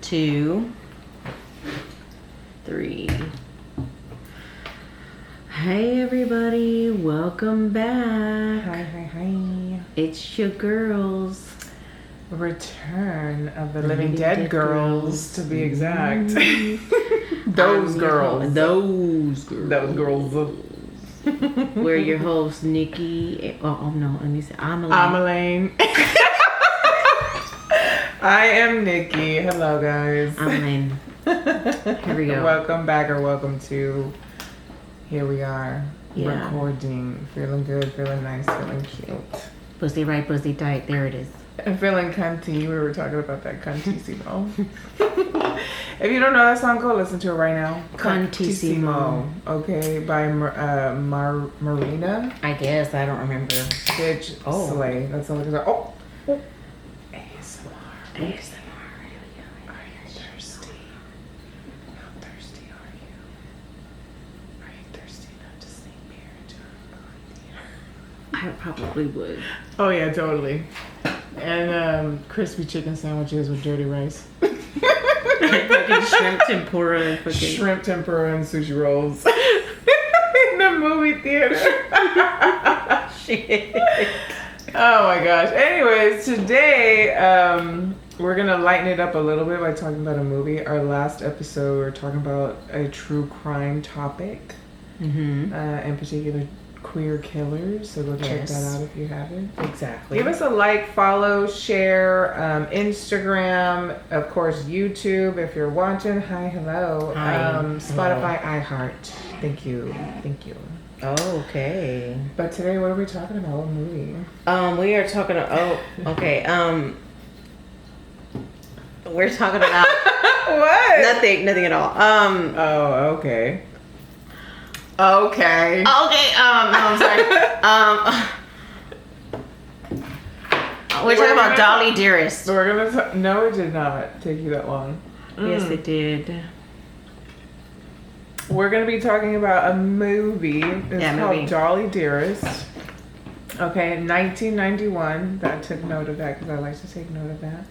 2, 3. Hey everybody, welcome back. Hi. It's your girls. Return of the Living Dead girls, to be exact. Mm-hmm. Those girls. We're your hosts, Nikki. Oh no, let me say, I'm Elaine. I am Nikki. Hello, guys. I'm Elaine. Here we go. Welcome back, or welcome to. Here we are, recording. Feeling good, feeling nice, feeling cute. Pussy right, pussy tight. There it is. I'm feeling cunty. We were talking about that cuntissimo. If you don't know that song, go listen to it right now. Cuntissimo. Okay, by Marina. I guess, I don't remember. Bitch, slay. That's all it is. Oh. ASMR. ASMR. Are you thirsty? How thirsty are you? Are you thirsty enough to sneak beer into our I probably would. Oh yeah, totally. And crispy chicken sandwiches with dirty rice. Fucking shrimp tempura and fucking shrimp tempura and sushi rolls in the movie theater. Shit. Oh my gosh. Anyways, today we're gonna lighten it up a little bit by talking about a movie. Our last episode, we were talking about a true crime topic, in particular queer killers. So go check that out if you haven't. Exactly. Give us a like, follow, share, Instagram, of course YouTube if you're watching. Hi, hello. Spotify, iHeart. Thank you. Okay. But today, what are we talking about? What movie? We are talking about. We're talking about what? nothing at all. Okay. Okay. No, I'm sorry. We're talking about Dolly Dearest. We're gonna. No, it did not take you that long. Yes, it did. We're gonna be talking about a movie. It's called Dolly Dearest. Okay, in 1991. I took note of that because I like to take note of that.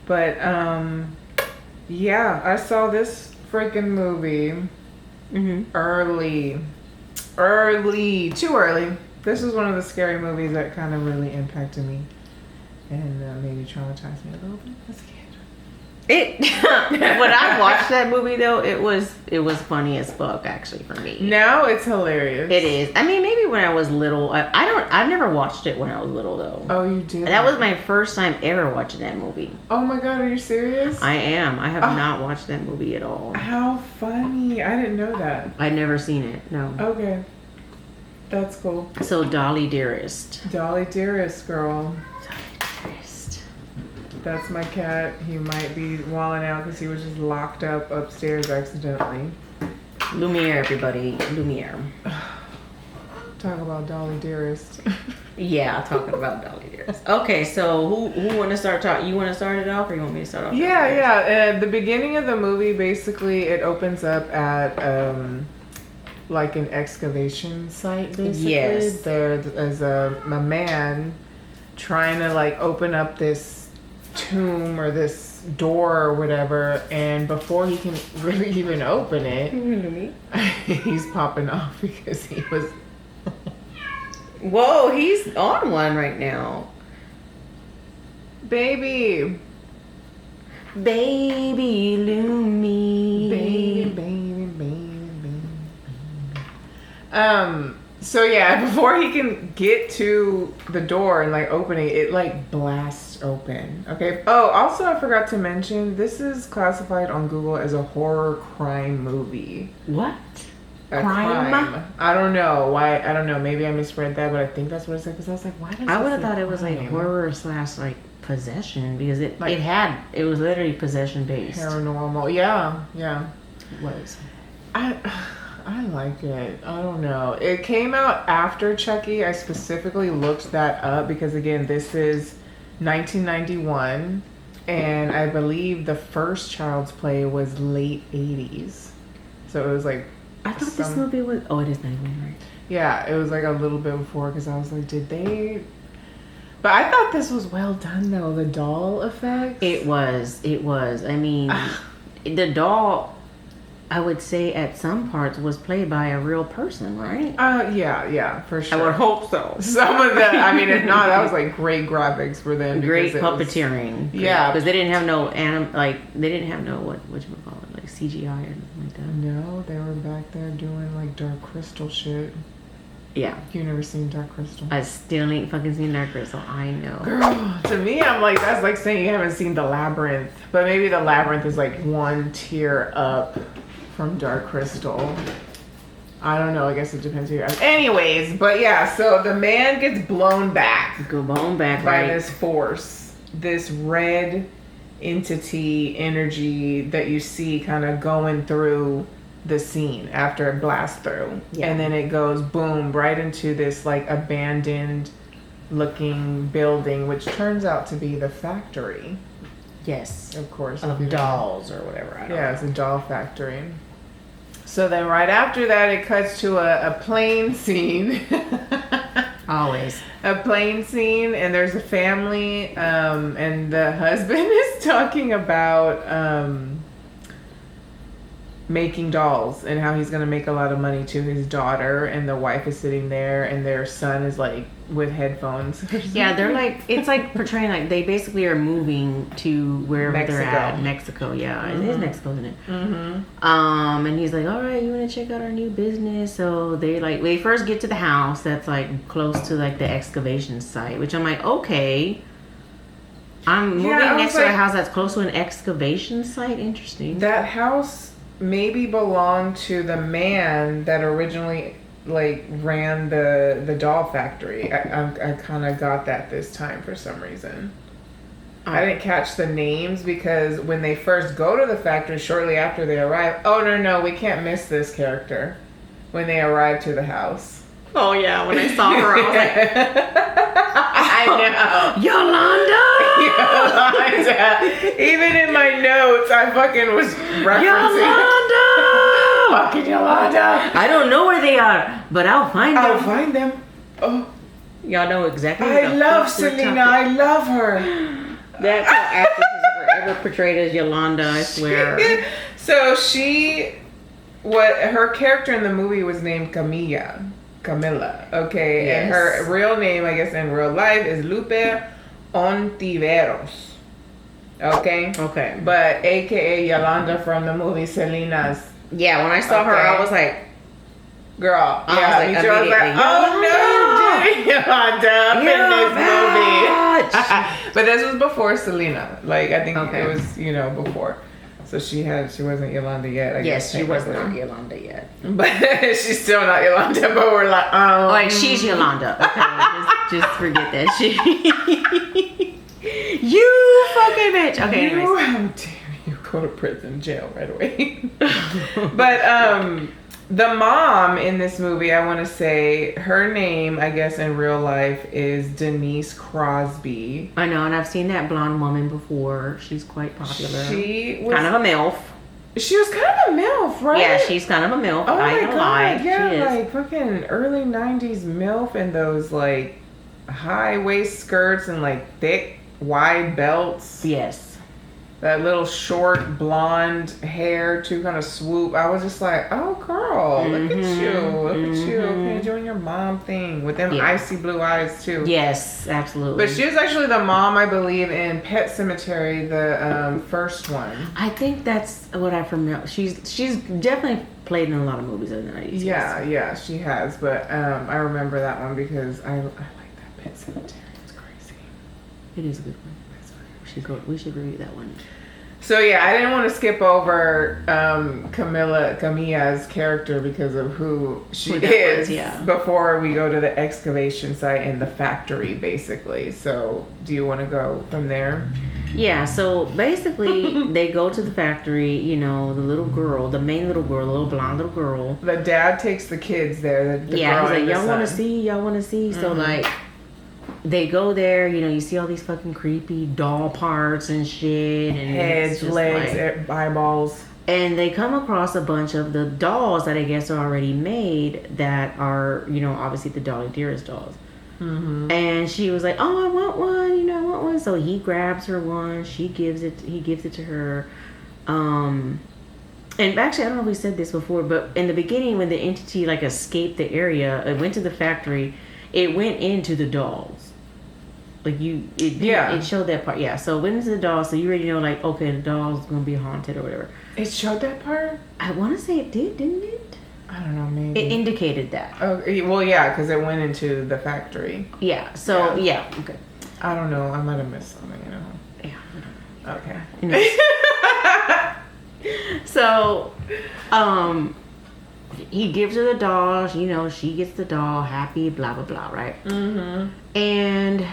But yeah, I saw this freaking movie. Early, too early. This is one of the scary movies that kind of really impacted me and maybe traumatized me a little bit as a kid. When I watched that movie though, it was funny as fuck actually for me. Now it's hilarious. It is. I mean, maybe when I was little. I never watched it when I was little though. Oh, you did? That was my first time ever watching that movie. Oh my god, are you serious? I am. I have not watched that movie at all. How funny! I didn't know that. I've never seen it. No. Okay, that's cool. So Dolly Dearest. Dolly Dearest, girl. Dolly Dearest. That's my cat. He might be walling out because he was just locked up upstairs accidentally. Lumiere, everybody. Lumiere. Talk about Dolly Dearest. Yeah, talking about Dolly Dearest. Okay, so who want to start talking? You want to start it off, or you want me to start off? Yeah. The beginning of the movie, basically, it opens up at like an excavation site. Basically, yes. There's a man trying to like open up this tomb or this door or whatever, and before he can really even open it, he's popping off because he was. Whoa, he's on one right now. Baby Lumi. Baby. So yeah, before he can get to the door and like opening it, like blasts open. Okay. Oh, also I forgot to mention, this is classified on Google as a horror crime movie. What? A crime? I don't know why. I don't know. Maybe I misread that, but I think that's what it said. Because I was like, why does I would have thought it was like horror / like possession, because it was literally possession based. Paranormal. Yeah. It was. I like it. I don't know. It came out after Chucky. I specifically looked that up because, again, this is 1991, and I believe the first Child's Play was late 80s. So it was like... I thought this movie was... Oh, it is 91, right? Yeah, it was like a little bit before, because I was like, did they... But I thought this was well done though. The doll effects. It was. I mean, the doll, I would say at some parts was played by a real person, right? Yeah, for sure. I would hope so. Some of the, I mean, if not, that was like great graphics for them. Great puppeteering. Yeah, because they didn't have no they didn't have no what you call it, like CGI or anything like that. No, they were back there doing like Dark Crystal shit. Yeah. You never seen Dark Crystal? I still ain't fucking seen Dark Crystal. I know. Girl, to me, I'm like, that's like saying you haven't seen The Labyrinth. But maybe The Labyrinth is like one tier up from Dark Crystal. I don't know. I guess it depends who you're asking. Anyways, but yeah, so the man gets blown back. By this force. This red entity energy that you see kind of going through the scene after it blasts through. Yeah. And then it goes boom right into this like abandoned looking building, which turns out to be the factory. Yes. Of course. Of dolls or whatever. I don't know. It's a doll factory. So then right after that, it cuts to a plane scene. Always. A plane scene, and there's a family, and the husband is talking about making dolls and how he's going to make a lot of money to his daughter, and the wife is sitting there and their son is like with headphones. Yeah, they're like, it's like portraying like they basically are moving to wherever they're at. Mexico, yeah. Mm-hmm. It is Mexico, isn't it? Mm-hmm. And he's like, all right, you want to check out our new business? So they first get to the house that's like close to like the excavation site, which I'm like, okay. I'm moving next to a house that's close to an excavation site. Interesting. That house maybe belonged to the man that originally like ran the doll factory. I kind of got that this time for some reason. I didn't catch the names because when they first go to the factory shortly after they arrive, no, we can't miss this character when they arrive to the house. Oh yeah, when I saw her, I was like, I know. Yolanda! Even in my notes, I fucking was referencing Yolanda! Fucking Yolanda! I don't know where they are, but I'll find them. I'll find them. Oh, y'all know exactly. I love Selena. I love her. That actress is forever portrayed as Yolanda. I swear. So her character in the movie was named Camilla, okay, yes. And her real name, I guess, in real life is Lupe Ontiveros, okay, but AKA Yolanda from the movie Selena's. Yeah, when I saw her, I was like, girl, I was like, oh no, you did Yolanda up in this movie. But this was before Selena, like I think it was, before. So she wasn't Yolanda yet. I guess she wasn't Yolanda yet. But she's still not Yolanda, but we're like, like she's Yolanda. Okay, just forget that shit. You fucking bitch. Okay, anyways. How dare you go to prison, jail right away. But the mom in this movie, I want to say, her name, I guess, in real life is Denise Crosby. I know, and I've seen that blonde woman before. She's quite popular. She was kind of a MILF. She was kind of a MILF, right? Yeah, she's kind of a MILF. Oh my God, yeah, she is. like fucking early 90s MILF and those like high waist skirts and like thick, wide belts. Yes. That little short blonde hair to kind of swoop. I was just like, oh girl, look at you. Look at you. Okay, doing your mom thing with them icy blue eyes too. Yes, absolutely. But she was actually the mom, I believe, in Pet Sematary, the first one. I think that's what I'm familiar. She's definitely played in a lot of movies in the 90s. Yeah, she has. But I remember that one because I like that Pet Sematary. It's crazy. It is a good one. We should review that one. So yeah, I didn't want to skip over Camilla's character because of who she is before we go to the excavation site and the factory, basically. So do you want to go from there? Yeah, so basically they go to the factory, the little girl, the main little girl, the little blonde little girl. The dad takes the kids there. The he's like, y'all want to see? Mm-hmm. So like, they go there, you see all these fucking creepy doll parts and shit. And heads, legs, eyeballs. And they come across a bunch of the dolls that I guess are already made that are, obviously the Dolly Dearest dolls. Mm-hmm. And she was like, "Oh, I want one. You know, I want one." So he grabs her one. He gives it to her. And actually, I don't know if we said this before, but in the beginning, when the entity like escaped the area, it went to the factory. It went into the dolls. Like it showed that part. Yeah, so it went into the dolls. So you already know, like, okay, the doll's gonna be haunted or whatever. It showed that part? I want to say it did, didn't it? I don't know, maybe. It indicated that. Oh, well, yeah, because it went into the factory. Yeah, so, yeah, okay. I don't know. I might have missed something, Yeah. Okay. So, he gives her the doll. You know, she gets the doll, happy, blah, blah, blah, right? Mm-hmm. And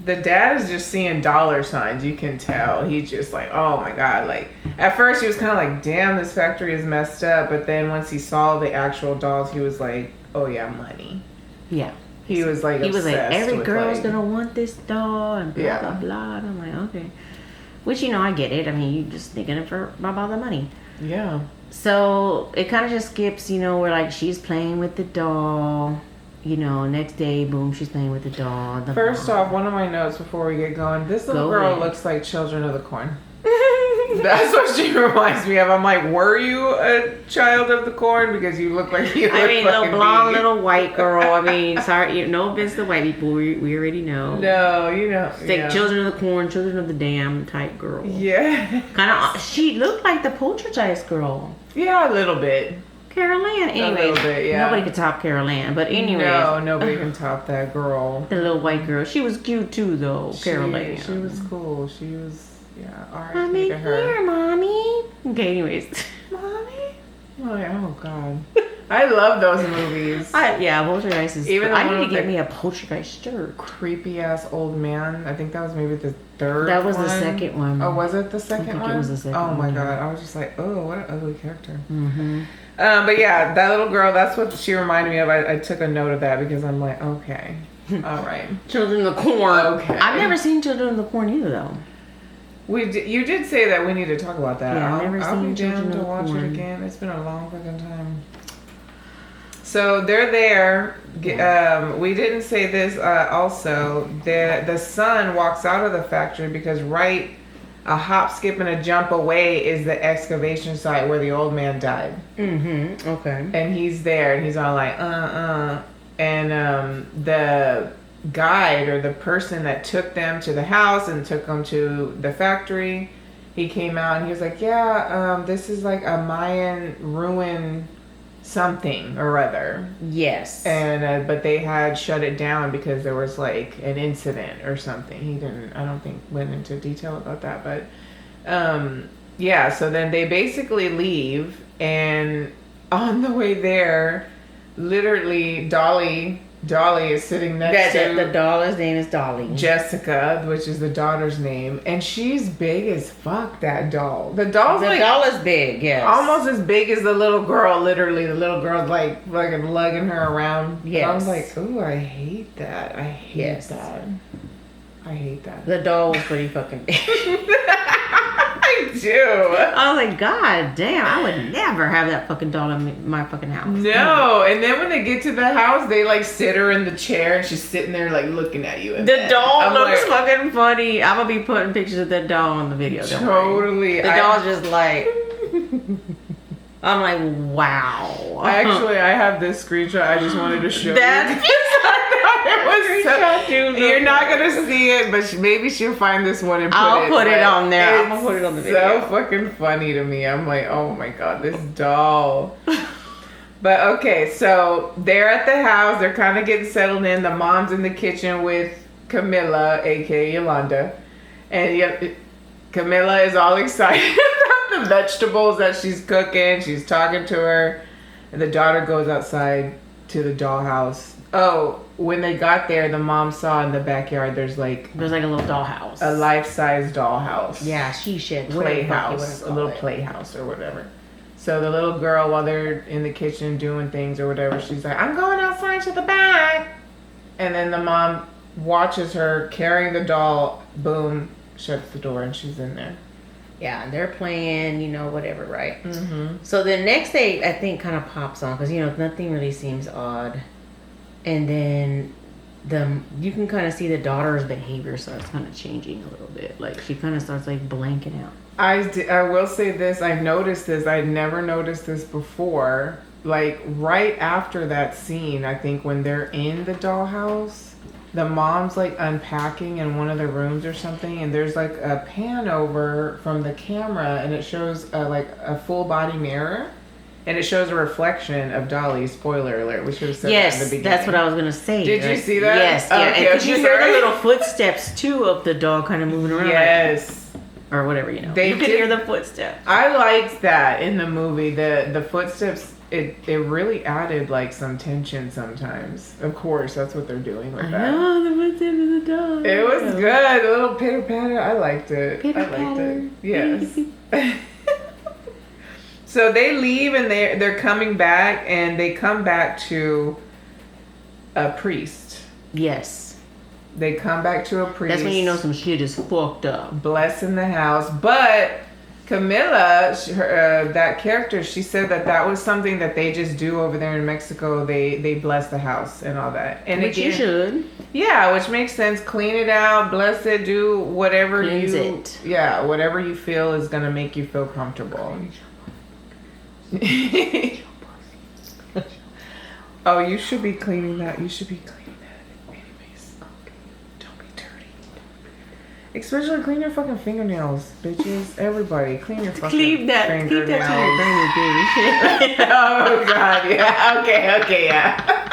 the dad is just seeing dollar signs. You can tell. He's just like, oh my God. Like, at first he was kind of like, damn, this factory is messed up. But then once he saw the actual dolls, he was like, oh yeah, money. Yeah. He was like, every girl's gonna want this doll and blah, blah, blah. And I'm like, okay. Which, you know, I get it. I mean, you just thinking about the money. Yeah. So it kind of just skips, you know, where like she's playing with the doll. You know, next day, boom, she's playing with the doll. First off, one of my notes before we get going, this little girl looks like Children of the Corn. That's what she reminds me of. I'm like, were you a child of the corn? Because you look like you look little blonde, little white girl. I mean, sorry, no offense to white people. We already know. No, you know. It's like Children of the Corn, Children of the Dam type girl. Yeah. Kind of, she looked like the Poltergeist girl. Yeah, a little bit. Carol Ann. Anyway, nobody could top Carol Ann. But anyway, no, nobody can top that girl. The little white girl. She was cute too, though. Carol Ann. She was cool. She was, alright. I'm in here, mommy. Okay, anyways. Mommy? Oh God. I love those movies. Poltergeist is. Even I need to get me a Poltergeist shirt. Creepy ass old man. I think that was maybe the third. That was the second one. Oh, was it the second one? It was the second one. Oh my God! I was just like, oh, what an ugly character. Mm-hmm. But yeah, that little girl. That's what she reminded me of. I took a note of that because I'm like, okay, all right. Children of the Corn. Okay. I've never seen Children of the Corn either, though. You did say that we need to talk about that. Yeah, I've never seen Children of the Corn. I'll be down to watch it again. It's been a long fucking time. So they're there. We didn't say this. Also, the son walks out of the factory because a hop, skip, and a jump away is the excavation site where the old man died. Mm-hmm. Okay. And he's there, and he's all like, And the guide or the person that took them to the house and took them to the factory, he came out and he was like, this is like a Mayan ruin something or other. Yes. And but they had shut it down because there was like an incident or something. He didn't, I don't think, went into detail about that, but so then they basically leave, and on the way there, literally Dolly is sitting next to the doll's name is Dolly. Jessica, which is the daughter's name, and she's big as fuck. That doll. The doll is big, yes, almost as big as the little girl. Literally, the little girl's like fucking lugging her around. Yes, I was like, ooh, I hate that. I hate that. I hate that. The doll was pretty fucking big. I do. I was like, God damn, I would never have that fucking doll in my fucking house. No, and then when they get to the house, they like sit her in the chair and she's sitting there like looking at you. The doll looks fucking funny. I'm gonna be putting pictures of that doll on the video. Totally. The doll's just like, I'm like, wow. Actually, I have this screenshot. I just wanted to show you. You're not gonna see it, but maybe she'll find this one and put it on there. I'm gonna put it on the video. So fucking funny to me. I'm like, oh my God, this doll. But okay, so they're at the house. They're kind of getting settled in. The mom's in the kitchen with Camilla, aka Yolanda, and Camilla is all excited about the vegetables that she's cooking. She's talking to her, and the daughter goes outside to the dollhouse. Oh, when they got there, the mom saw in the backyard there's like a little dollhouse, a life-size dollhouse. Yeah, she should playhouse, a little playhouse or whatever. So the little girl, while they're in the kitchen doing things or whatever, she's like, "I'm going outside to the back," and then the mom watches her carrying the doll. Boom, shuts the door, and she's in there. Yeah, and they're playing, whatever, right? Mm-hmm. So the next day, I think, kind of pops on because nothing really seems odd. And then you can kind of see the daughter's behavior starts kind of changing a little bit. Like she kind of starts like blanking out. I will say this. I've noticed this. I'd never noticed this before. Like right after that scene, I think when they're in the dollhouse, the mom's like unpacking in one of the rooms or something, and there's like a pan over from the camera, and it shows like a full body mirror, and it shows a reflection of Dolly. Spoiler alert! We should have said that in the beginning. That's what I was gonna say. Did you see that? Yes, yeah. Okay, and you hear the little footsteps too of the dog kind of moving around. Yes. Like, or whatever, you know. You could hear the footsteps. I liked that in the movie. The footsteps. It really added like some tension sometimes. Of course, that's what they're doing with that. Oh, the footsteps of the dog. It was good. A little pitter patter. I liked it. Pitter patter. Yes. So they leave and they're coming back, and they come back to a priest. Yes. They come back to a priest. That's when you know some shit is fucked up. Blessing the house, but Camilla, that character, she said that was something that they just do over there in Mexico. They bless the house and all that. And which again, you should. Yeah, which makes sense. Clean it out, bless it, do whatever Cleanse it. Yeah, whatever you feel is gonna make you feel comfortable. Oh, you should be cleaning that. You should be cleaning that anyways. Don't be dirty. Especially clean your fucking fingernails, bitches. Everybody, clean your fucking fingernails. Keep that to your brain, Oh, God, yeah. Okay, yeah.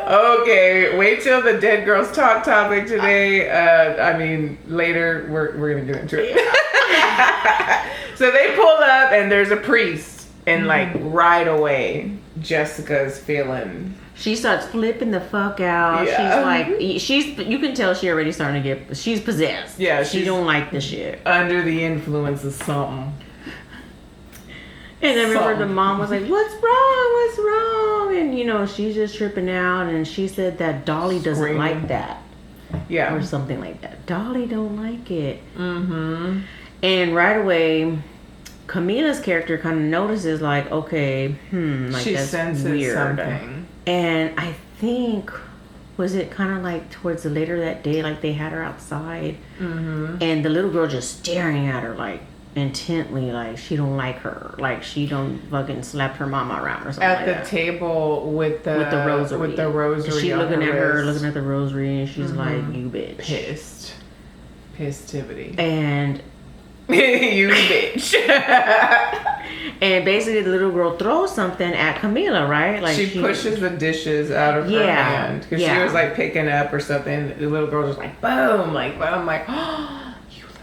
Okay, wait till the dead girls talk topic today. I mean, later, we're going to get into it. So they pull up, and there's a priest, and like right away, Jessica's feeling. She starts flipping the fuck out. Yeah. She's like, you can tell she already starting to get, she's possessed. Yeah, she don't like the shit. Under the influence of something. And I remember the mom was like, what's wrong? And you know, she's just tripping out, and she said that Dolly doesn't like that. Yeah. Or something like that. Dolly don't like it. Mm-hmm. And right away, Camila's character kind of notices, like, okay, like she that's senses weird. something. And I think, was it kind of like towards the later that day, like they had her outside, and the little girl just staring at her like intently, like she don't like her, like she don't fucking slap her mama around or something. At the table with the rosary. With the rosary. She on looking at her, wrist. looking at the rosary, and she's like, "You bitch." Pisstivity. And you bitch. And basically the little girl throws something at Camila, right? Like she pushes the dishes out of her hand because she was like picking up or something. The little girl just like boom, like oh, you little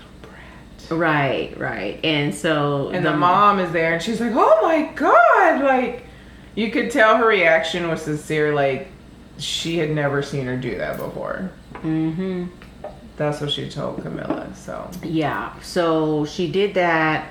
brat. Right. And so the mom is there, and she's like, oh my God, like you could tell her reaction was sincere, like she had never seen her do that before. Mm-hmm. That's what she told Camilla. So yeah, so she did that,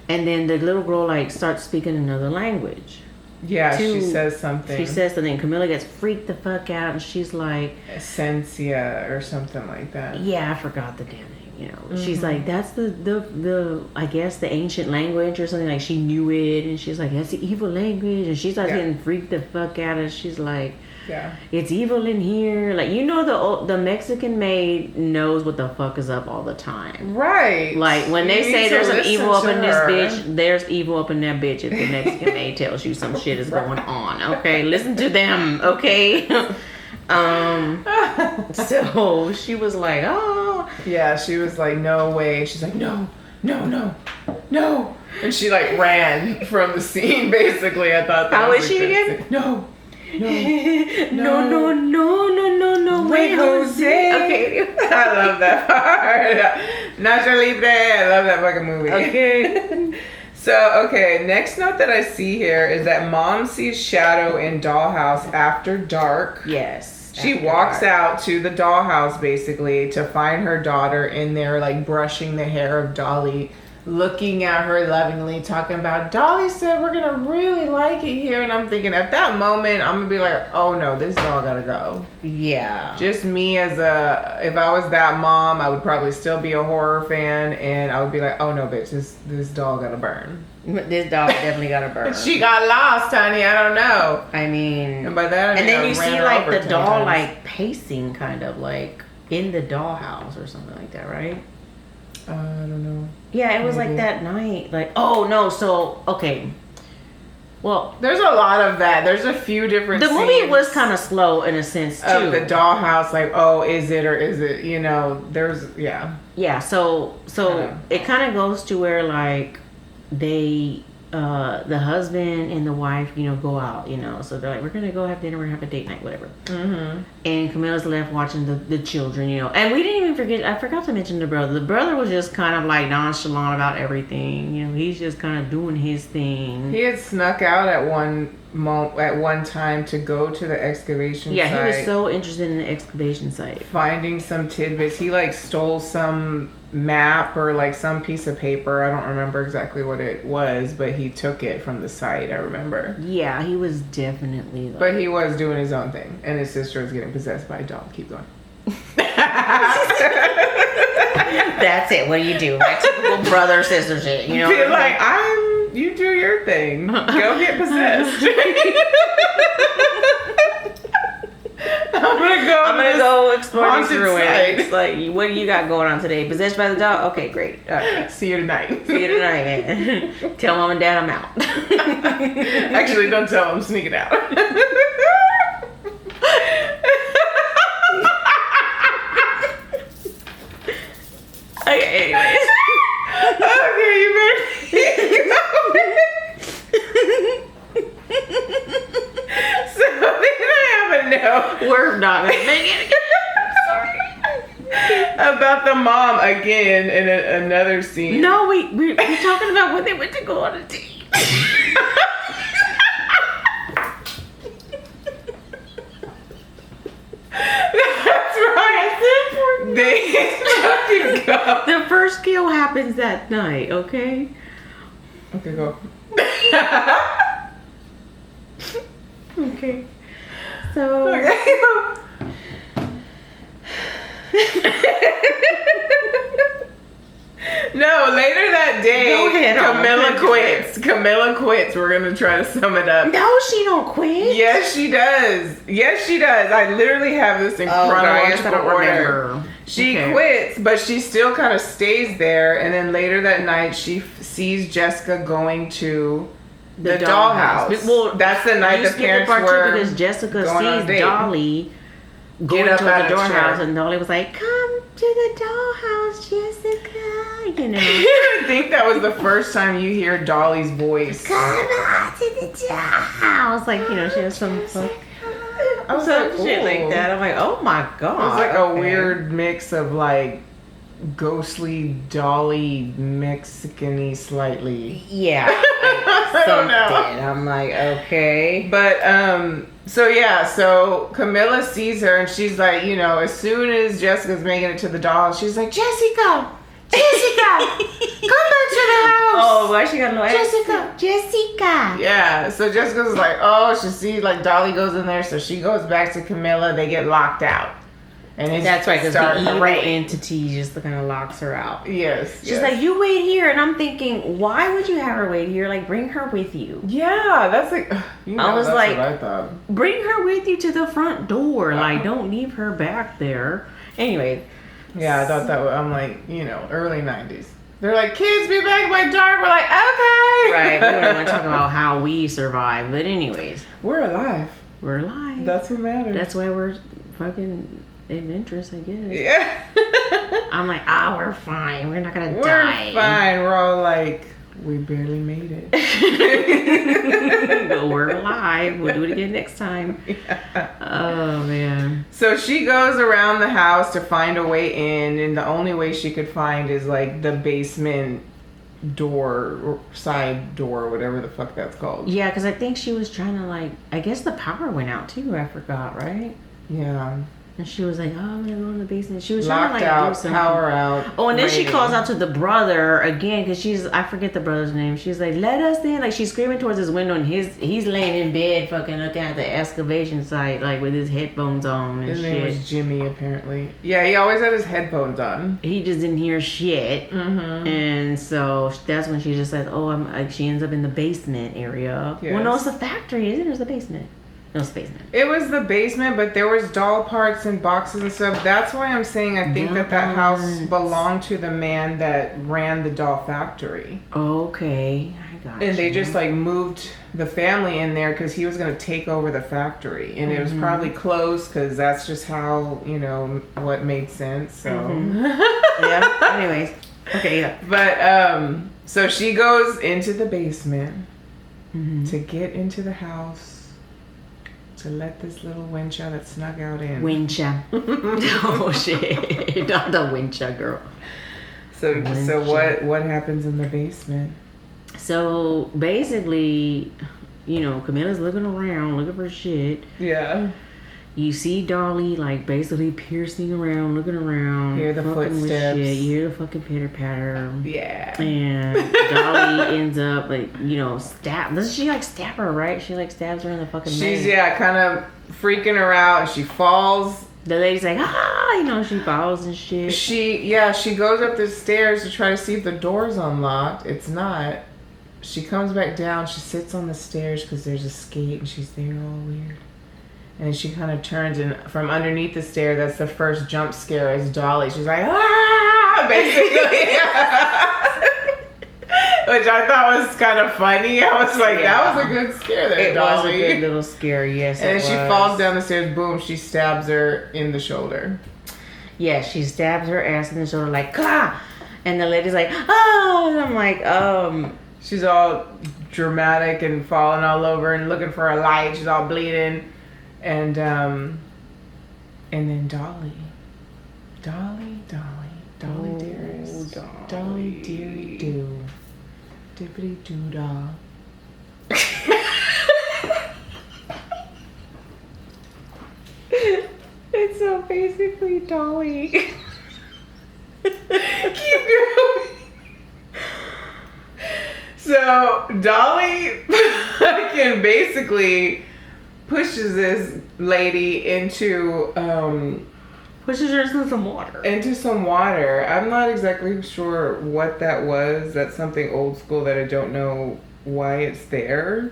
and then the little girl like starts speaking another language. Yeah, she says something. She says something. Camilla gets freaked the fuck out, and she's like, Essencia or something like that. Yeah, I forgot the damn name. You know, she's like, that's the I guess the ancient language or something. Like she knew it, and she's like, that's the evil language, and she starts getting freaked the fuck out, and she's like. Yeah, it's evil in here. Like, you know, the Mexican maid knows what the fuck is up all the time. Right. Like, when they say there's some evil up in this bitch, there's evil up in that bitch if the Mexican maid tells you some shit is going on. Okay, listen to them. Okay. So she was like, oh. Yeah, she was like, no way. She's like, no. And she like ran from the scene. Basically, I thought that. How is she again? No. No. Wait, Jose. Okay. I love that part. Nacho Libre. I love that fucking movie. Okay. So, next note that I see here is that mom sees Shadow in dollhouse after dark. Yes. She walks out to the dollhouse basically to find her daughter in there, like brushing the hair of Dolly, looking at her lovingly, talking about, Dolly said we're gonna really like it here. And I'm thinking at that moment, I'm gonna be like, oh no, this doll gotta go. Yeah. Just me if I was that mom, I would probably still be a horror fan, and I would be like, oh no, bitch, this doll gotta burn. This dog definitely got a burn. She got lost, honey. I don't know. I mean, And by that, I mean, and then I you ran see her like over the 10 doll times. like pacing, kind of like in the dollhouse or something like that, right? I don't know. Yeah, it was like that night. Like, oh no, so okay. Well, There's a lot of that. There's a few different. the movie scenes was kind of slow in a sense too. of the dollhouse. Like, oh, is it or is it? You know, there's Yeah, so it kind of goes to where like they the husband and the wife, you know, go out, you know, so they're like, we're gonna go have dinner, we're gonna have a date night, whatever. Mm-hmm. And Camilla's left watching the children, you know, and we didn't even forget, I forgot to mention the brother was just kind of like nonchalant about everything, you know, he's just kind of doing his thing. He had snuck out at one time to go to the excavation site. Yeah, he was so interested in the excavation site, finding some tidbits. He like stole some map or like some piece of paper. I don't remember exactly what it was, but he took it from the site. I remember. Yeah, he was definitely like... But he was doing his own thing, and his sister was getting possessed by a dog. Keep going. That's it. What do you do? My typical brother sister shit. You know, Be like, you do your thing. Go get possessed. I'm gonna go explore these ruins. Like, what do you got going on today? Possessed by the dog? Okay, great. All right. See you tonight. See you tonight, man. Tell mom and dad I'm out. Actually, don't tell them. Sneak it out. Okay, anyways. Okay, you better. So then I have a note. We're not gonna make it. Sorry. About the mom again in another scene. No, we're talking about when they went to go on a date. That's right. They fucking go. The first kill happens that night, okay? Okay, go. Okay. So... Okay. No, later that day, Go ahead, Camilla quits. Camilla quits. We're gonna try to sum it up. No, she don't quit. Yes, she does. Yes, she does. I literally have this in chronological order. She quits, but she still kind of stays there. And then later that night, she sees Jessica going to the dollhouse. Well, that's the night the parents were because Jessica going on a sees date. Dolly going up to the out of the dollhouse, chair. and Dolly was like, "Come to the dollhouse, Jessica." You know. I think that was the first time you hear Dolly's voice. Come on to the dollhouse, like, you know, she has some shit like that. I'm like, oh my god. It was like a weird mix of like ghostly Dolly Mexican-y slightly. Yeah. I don't know. I'm like, okay. But so Camilla sees her and she's like, you know, as soon as Jessica's making it to the doll, she's like, Jessica, come back to the house. Oh, why she got no Jessica. Yeah, so Jessica's like, oh, she sees like Dolly goes in there, so she goes back to Camilla. They get locked out, and that's right, because the evil entity just kind of locks her out. Yes, she's like, you wait here, and I'm thinking, why would you have her wait here? Like, bring her with you. Yeah, that's like, you know, I was that's like, what I thought. Bring her with you to the front door. Like, don't leave her back there. Anyway. Yeah, I thought that was, I'm like, you know, early 90s. They're like, kids, be back by dark. We're like, okay. Right, we don't want to talk about how we survive. But anyways. We're alive. We're alive. That's what matters. That's why we're fucking adventurous, I guess. Yeah. I'm like, we're fine. We're not going to die. We're fine. We're all like, we barely made it. But we're alive. We'll do it again next time. Yeah. Oh, man. So she goes around the house to find a way in, and the only way she could find is like the basement door or side door, whatever the fuck that's called. Yeah, because I think she was trying to like, I guess the power went out too. I forgot, right? Yeah. And she was like, "Oh, I'm gonna go in the basement." She was locked trying to out, do something. power out. Oh, and then she raining. calls out to the brother again because I forget the brother's name. She's like, "Let us in!" Like she's screaming towards his window, and he's laying in bed, fucking looking at the excavation site, like with his headphones on and His shit. name was Jimmy, apparently. Yeah, he always had his headphones on. He just didn't hear shit, and so that's when she just said, "Oh, I'm." Like, she ends up in the basement area. Yes. Well, no, it's the factory, isn't it? It's the basement. No, it's the basement. It was the basement, but there was doll parts and boxes and stuff. That's why I'm saying I think that house belonged to the man that ran the doll factory. Okay, I got you. And they just like moved the family in there because he was going to take over the factory. And it was probably closed because that's just how, what made sense. So, yeah, anyways. Okay, yeah. But, so she goes into the basement to get into the house. To let this little wincha that snuck out in. Wincha. Oh shit! Not the wincha girl. So what happens in the basement? So basically, Camilla's looking around, looking for shit. Yeah. You see Dolly like basically piercing around, looking around. Hear the footsteps. You hear the fucking pitter patter. Yeah. And Dolly ends up like, stab. Doesn't she like stab her, right? She like stabs her in the fucking She's neck. kind of freaking her out and she falls. The lady's like, she falls and shit. She goes up the stairs to try to see if the door's unlocked. It's not. She comes back down. She sits on the stairs because there's a skate and she's there all weird. And she kind of turns, and from underneath the stair, that's the first jump scare is Dolly. She's like, basically. Which I thought was kind of funny. I was like, that was a good scare there, Dolly. It was a good little scare, yes. And then she falls down the stairs, boom, she stabs her in the shoulder. Yeah, she stabs her ass in the shoulder like, Kah! And the lady's like, oh! And I'm like, She's all dramatic and falling all over and looking for a light. She's all bleeding. And then Dolly Dearest. Dolly dearie do. Dippity doo dah. It's so basically Dolly. Keep going. So Dolly can basically pushes this lady into pushes her into some water. I'm not exactly sure what that was. That's something old school that I don't know why it's there.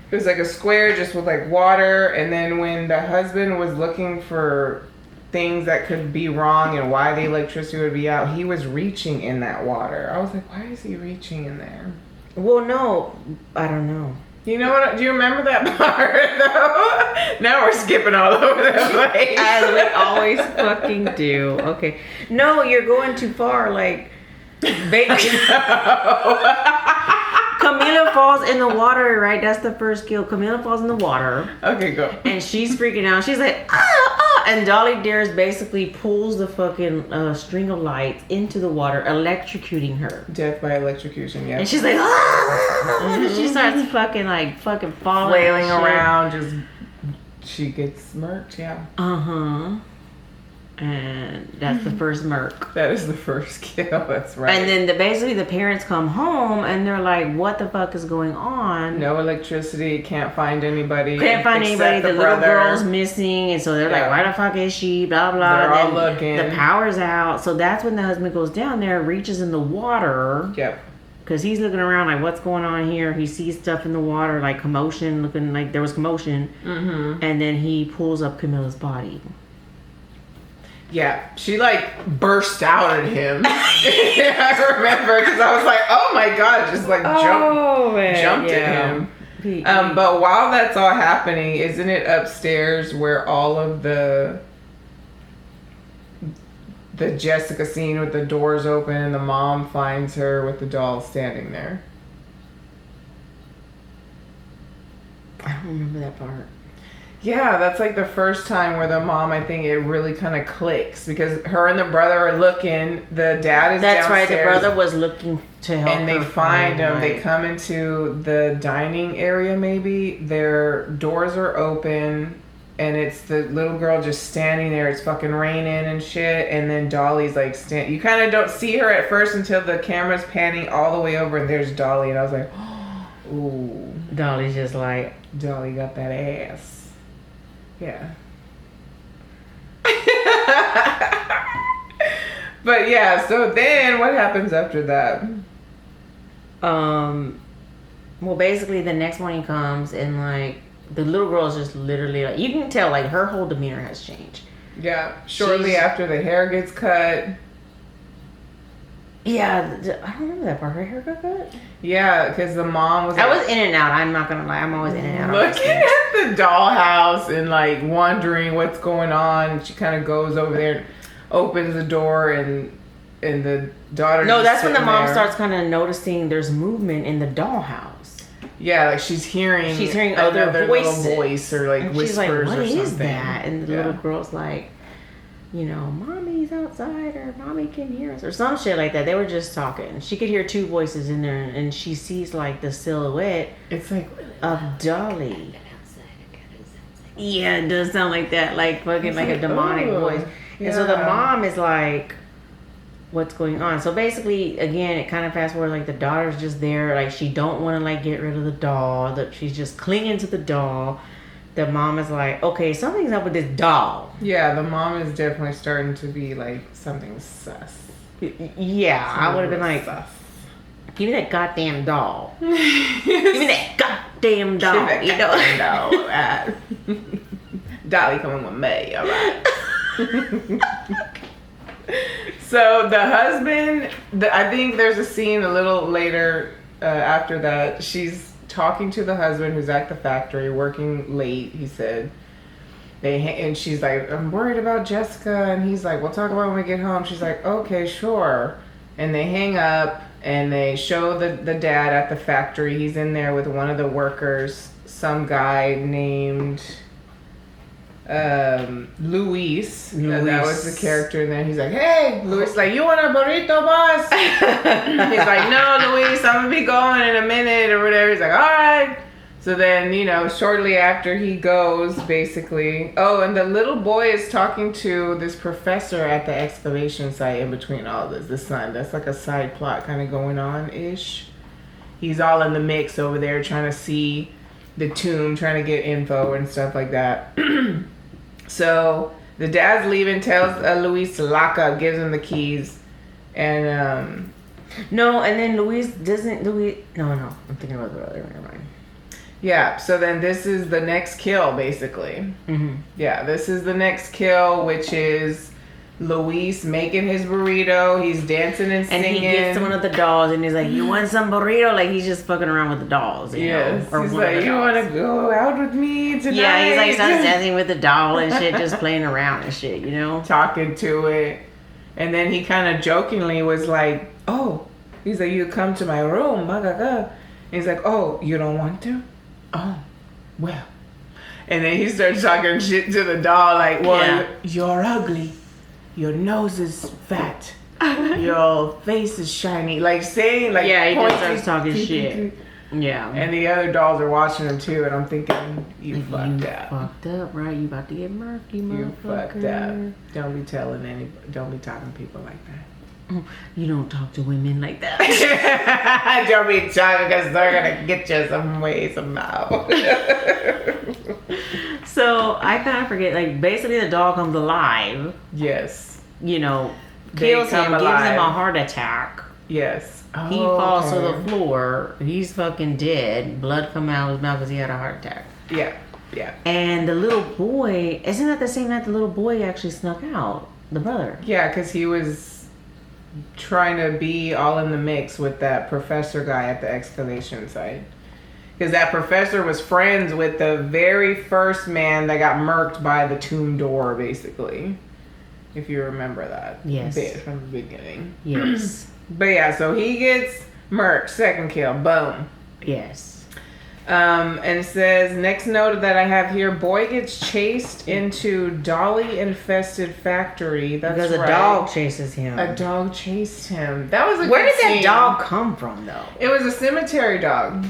It was like a square just with like water, and then when the husband was looking for things that could be wrong and why the electricity would be out, he was reaching in that water. I was like, why is he reaching in there? Well, no, I don't know. You know what? Do you remember that part though? Now we're skipping all over the place. As we always fucking do. Okay. No, you're going too far. Like, Camila falls in the water, right? That's the first kill. Camila falls in the water. Okay, go. And she's freaking out. She's like, ah! And Dolly Dearest basically pulls the fucking string of lights into the water, electrocuting her. Death by electrocution, yeah. And she's like, ah! And she starts fucking falling. Flailing around, just, she gets murked, yeah. Uh-huh. And that's the first murk. That is the first kill, that's right. And then basically the parents come home and they're like, what the fuck is going on? No electricity, can't find anybody. The little girl's missing, and so they're like, why the fuck is she? Blah, blah. They're all looking. The power's out. So that's when the husband goes down there, reaches in the water. Yep. Because he's looking around like, what's going on here? He sees stuff in the water, like commotion, looking like there was commotion. Mm-hmm. And then he pulls up Camilla's body. Yeah, she like burst out at him. I remember because I was like, "Oh my god!" Just like jumped at him. But while that's all happening, isn't it upstairs where all of the Jessica scene with the doors open and the mom finds her with the doll standing there? I don't remember that part. Yeah, that's like the first time where the mom, I think it really kind of clicks because her and the brother are looking. The dad is downstairs. That's right. The brother was looking to help and they find him. They come into the dining area maybe. Their doors are open and it's the little girl just standing there. It's fucking raining and shit. And then Dolly's like, you kind of don't see her at first until the camera's panning all the way over, and there's Dolly. And I was like, ooh. Dolly's just like, Dolly got that ass. Yeah. But yeah, so then what happens after that? Well, basically the next morning comes and like the little girl is just literally like, you can tell like her whole demeanor has changed. Yeah, shortly after the hair gets cut. Yeah, I don't remember that part. Her hair got cut? Yeah, because the mom was... I was in and out. I'm not going to lie. I'm always in and out. Looking at the dollhouse and like wondering what's going on. She kind of goes over there and opens the door and the daughter... No, that's when the mom starts kind of noticing there's movement in the dollhouse. Yeah, like she's hearing other voices. Little voice or like and whispers she's like, what or something. is that? And the little girl's like, you know, mommy's outside or mommy can hear us or some shit like that. They were just talking. She could hear two voices in there and she sees like the silhouette. It's like of Dolly. Yeah, it does sound like that. Like fucking like a demonic voice. Yeah. And so the mom is like, what's going on? So basically, again, it kind of fast forward, like the daughter's just there, like she don't want to like get rid of the doll, that she's just clinging to the doll. The mom is like, okay, something's up with this doll. Yeah, the mom is definitely starting to be like, something sus. Yeah, I would have been like, sus. Give me that goddamn doll. Give me that goddamn doll. Give me that doll. Dolly coming with me, all right. So the husband, I think there's a scene a little later after that. She's talking to the husband who's at the factory working late, he said. And she's like, I'm worried about Jessica. And he's like, we'll talk about it when we get home. She's like, okay, sure. And they hang up and they show the dad at the factory. He's in there with one of the workers, some guy named... Luis. That was the character in there. He's like, hey, Luis, like, you want a burrito, boss? He's like, no, Luis, I'm gonna be going in a minute or whatever. He's like, all right. So then, you know, shortly after he goes, basically, and the little boy is talking to this professor at the excavation site in between all this. The son, that's like a side plot kind of going on ish. He's all in the mix over there trying to see the tomb, trying to get info and stuff like that. So the dad's leaving, tells Luis to lock up, gives him the keys, and I'm thinking about the other. Never mind. Yeah. So then this is the next kill, basically. Mm-hmm. Yeah, this is the next kill, which is Luis making his burrito. He's dancing and singing. And he gets one of the dolls and he's like, you want some burrito? Like he's just fucking around with the dolls. Yes. He's like, you want to go out with me tonight? Yeah, he's like starts dancing with the doll and shit, just playing around and shit, you know? Talking to it. And then he kind of jokingly was like, oh, he's like, you come to my room. And he's like, oh, you don't want to? Oh, well. And then he starts talking shit to the doll like, well, you're ugly. Your nose is fat. Your face is shiny. Like saying, like, yeah, he just starts talking shit. Yeah. And the other dolls are watching him too, and I'm thinking, you fucked up. Fucked up, right? You about to get murky, motherfucker. You fucked up. Don't be don't be talking to people like that. You don't talk to women like that. Don't be talking because they're gonna get you some way somehow. So I kind of forget, like basically the doll comes alive. Yes. You know, kills him, gives him a heart attack. Yes. He falls to the floor. He's fucking dead. Blood come out of his mouth because he had a heart attack. Yeah. Yeah. And the little boy, isn't that the same night the little boy actually snuck out? The brother. Yeah, because he was trying to be all in the mix with that professor guy at the excavation site. Because that professor was friends with the very first man that got murked by the tomb door, basically. If you remember that. Yes. Bit from the beginning. Yes. But yeah, so he gets murked. Second kill. Boom. Yes. And it says, next note that I have here, boy gets chased into Dolly-infested factory. That's because a dog chases him. A dog chased him. That was a Where good did that scene. dog come from, though? It was a cemetery dog.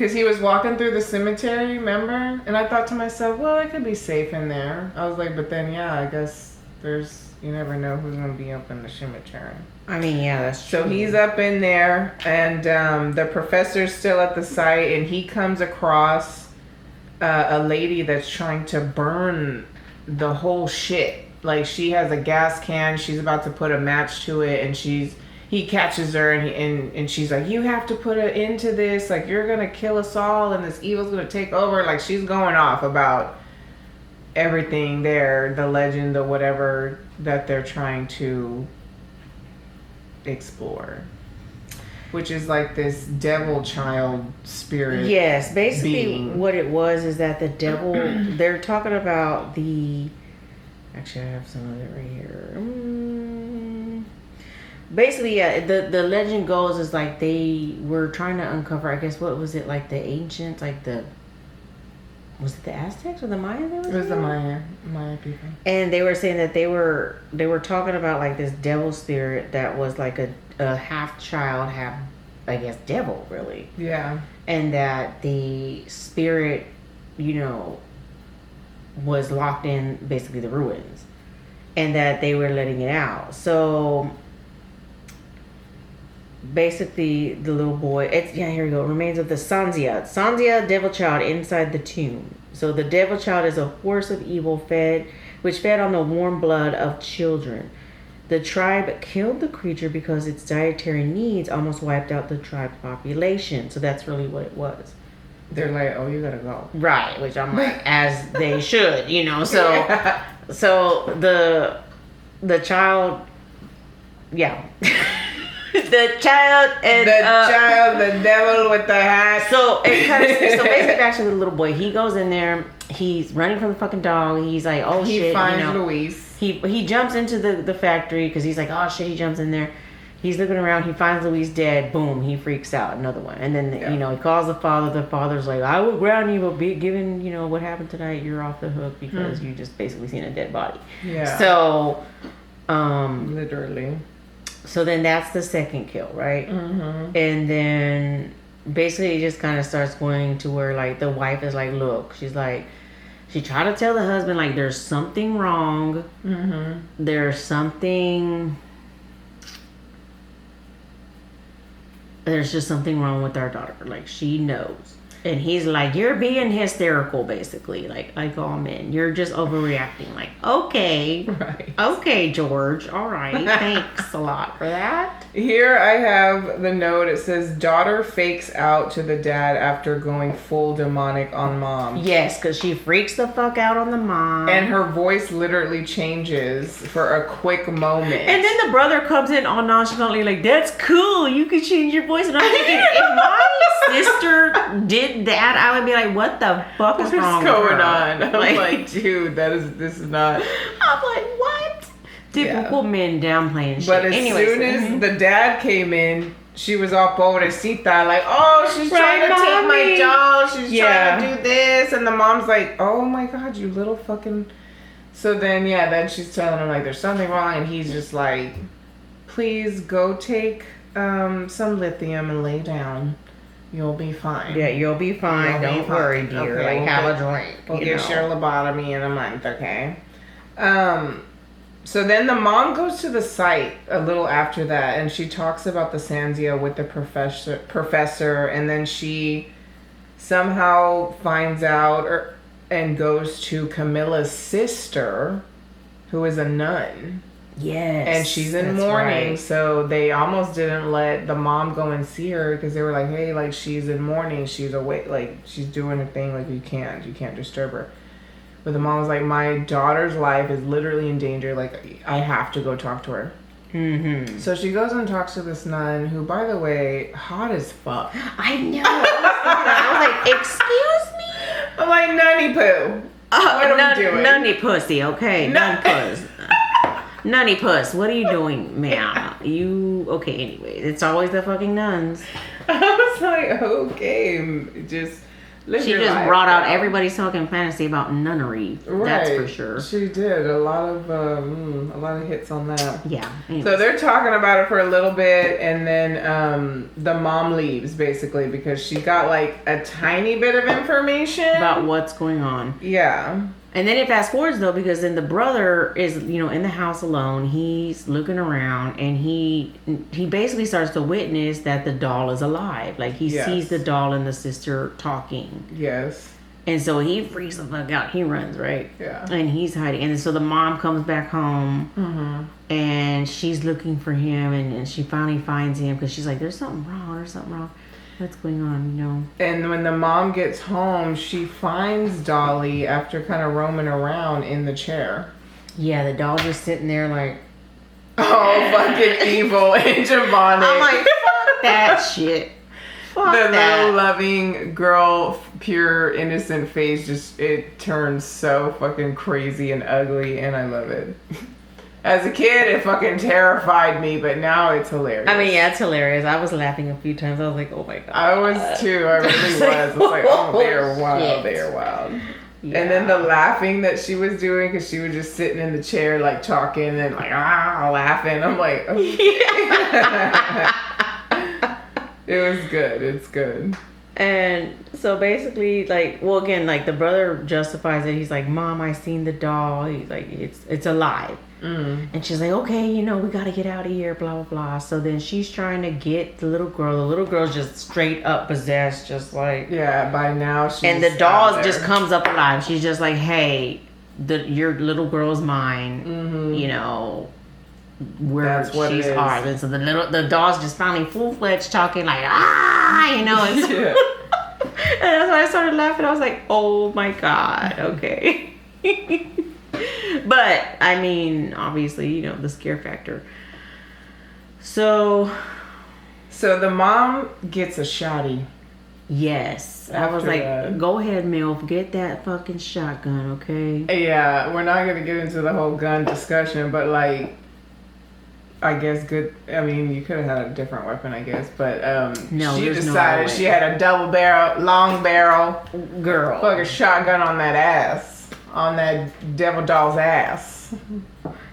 Because he was walking through the cemetery, remember? And I thought to myself, well, I could be safe in there. I was like, but then, yeah, I guess you never know who's going to be up in the cemetery. I mean, yeah, that's true. So he's up in there, and the professor's still at the site, and he comes across a lady that's trying to burn the whole shit. Like, she has a gas can, she's about to put a match to it, and he catches her, and she's like, you have to put an end to this, like, you're gonna kill us all, and this evil's gonna take over. Like, she's going off about everything there, the legend, the whatever that they're trying to explore, which is like this devil child spirit. Yes, basically being. What it was is that the devil, they're talking about actually I have some of it right here. Basically, yeah, the legend goes is like they were trying to uncover, I guess, what was it, like the ancients, like was it the Aztecs or the Maya? It was the Maya people. And they were saying that they were talking about like this devil spirit that was like a half child, half, I guess, devil, really. Yeah. And that the spirit, was locked in basically the ruins, and that they were letting it out. So basically the little boy, here we go, remains of the Sanzia devil child inside the tomb. So the devil child is a horse of evil which fed on the warm blood of children. The tribe killed the creature because its dietary needs almost wiped out the tribe population. So that's really what it was. They're like, oh, you gotta go. Right, which I'm like, as they should, so yeah. So the child, yeah. The child and the devil with the hat. So basically back to the little boy. He goes in there. He's running from the fucking dog. He's like, oh shit. He finds Luis. He jumps into the factory because he's like, oh shit. He jumps in there. He's looking around. He finds Luis dead. Boom. He freaks out. Another one. And then he calls the father. The father's like, I will ground you, but given what happened tonight, you're off the hook because you just basically seen a dead body. Yeah. So, literally. So then that's the second kill, right? Mm-hmm. And then basically it just kind of starts going to where like the wife is like, look, she's like, she tried to tell the husband like there's something wrong. Mm-hmm. There's just something wrong with our daughter. Like she knows. And he's like, you're being hysterical, basically. Like all men. You're just overreacting. Like, okay. Right. Okay, George. All right. Thanks a lot for that. Here I have the note. It says, daughter fakes out to the dad after going full demonic on mom. Yes, because she freaks the fuck out on the mom. And her voice literally changes for a quick moment. And then the brother comes in all nonchalantly like, that's cool. You can change your voice. And I'm thinking, if my sister did that, I would be like, what the fuck is wrong with her? What's going on? I'm like, dude, this is not. I'm like, what? Typical men downplaying shit. But as soon as the dad came in, she was all pobrecita, like, oh, she's trying to take my doll. She's trying to do this. And the mom's like, oh my God, you little fucking. So then, then she's telling him, like, there's something wrong. And he's just like, please go take some lithium and lay down. You'll be fine. Yeah, you'll be fine. Don't worry, dear. Okay, like, have a drink. We'll get your lobotomy in a month, okay? So then the mom goes to the site a little after that, and she talks about the Sanzia with the professor, and then she somehow finds out and goes to Camilla's sister, who is a nun. Yes. And she's in mourning, so they almost didn't let the mom go and see her because they were like, hey, like, she's in mourning, she's awake, like, she's doing her thing, like, you can't disturb her. But the mom was like, my daughter's life is literally in danger, like, I have to go talk to her. Mm-hmm. So she goes and talks to this nun, who, by the way, hot as fuck. I know. I was like, excuse me? I'm like, nunny poo. What are we doing? Nunny pussy, okay. Nun puss. Nunny puss, what are you doing, ma'am? Anyway, it's always the fucking nuns. I was like, okay, just She just brought out everybody's fucking fantasy about nunnery. Right. That's for sure. She did a lot of hits on that. Yeah. Anyways. So they're talking about it for a little bit, and then the mom leaves basically because she got like a tiny bit of information about what's going on. Yeah. And then it fast forwards though, because then the brother is, in the house alone. He's looking around, and he basically starts to witness that the doll is alive. Like he sees the doll and the sister talking. Yes. And so he freaks the fuck out. He runs, right? Yeah. And he's hiding. And so the mom comes back home, and she's looking for him, and she finally finds him because she's like, "There's something wrong. What's going on, And when the mom gets home, she finds Dolly after kind of roaming around in the chair. Yeah, the doll just sitting there like, oh, fucking evil and demonic. I'm like, fuck that shit. Fuck the that. Little loving girl, pure innocent face, it turns so fucking crazy and ugly, and I love it. As a kid, it fucking terrified me, but now it's hilarious. I mean, yeah, it's hilarious. I was laughing a few times. I was like, oh my God. I was too. I really was. I was like, oh, they are wild. Shit. They are wild. Yeah. And then the laughing that she was doing, because she was just sitting in the chair, like talking and like, laughing. I'm like, okay. It was good. It's good. And so basically, the brother justifies it. He's like, Mom, I seen the doll. He's like, it's alive. And she's like, okay, we got to get out of here, blah, blah, blah. So then she's trying to get the little girl. The little girl's just straight up possessed, just like... Yeah, by now she's... And the doll just comes up alive. She's just like, hey, your little girl's mine, where that's what she's are. And so the doll's just finally full-fledged talking like, And that's why I started laughing. I was like, oh my God, okay. But I mean, obviously, the scare factor. So the mom gets a shotty. Yes. I was like, go ahead, MILF, get that fucking shotgun, okay? Yeah, we're not gonna get into the whole gun discussion, but like, I guess good. I mean, you could have had a different weapon, I guess, but no, she decided she had a double barrel, long barrel, girl, fucking shotgun on that ass, on that devil doll's ass.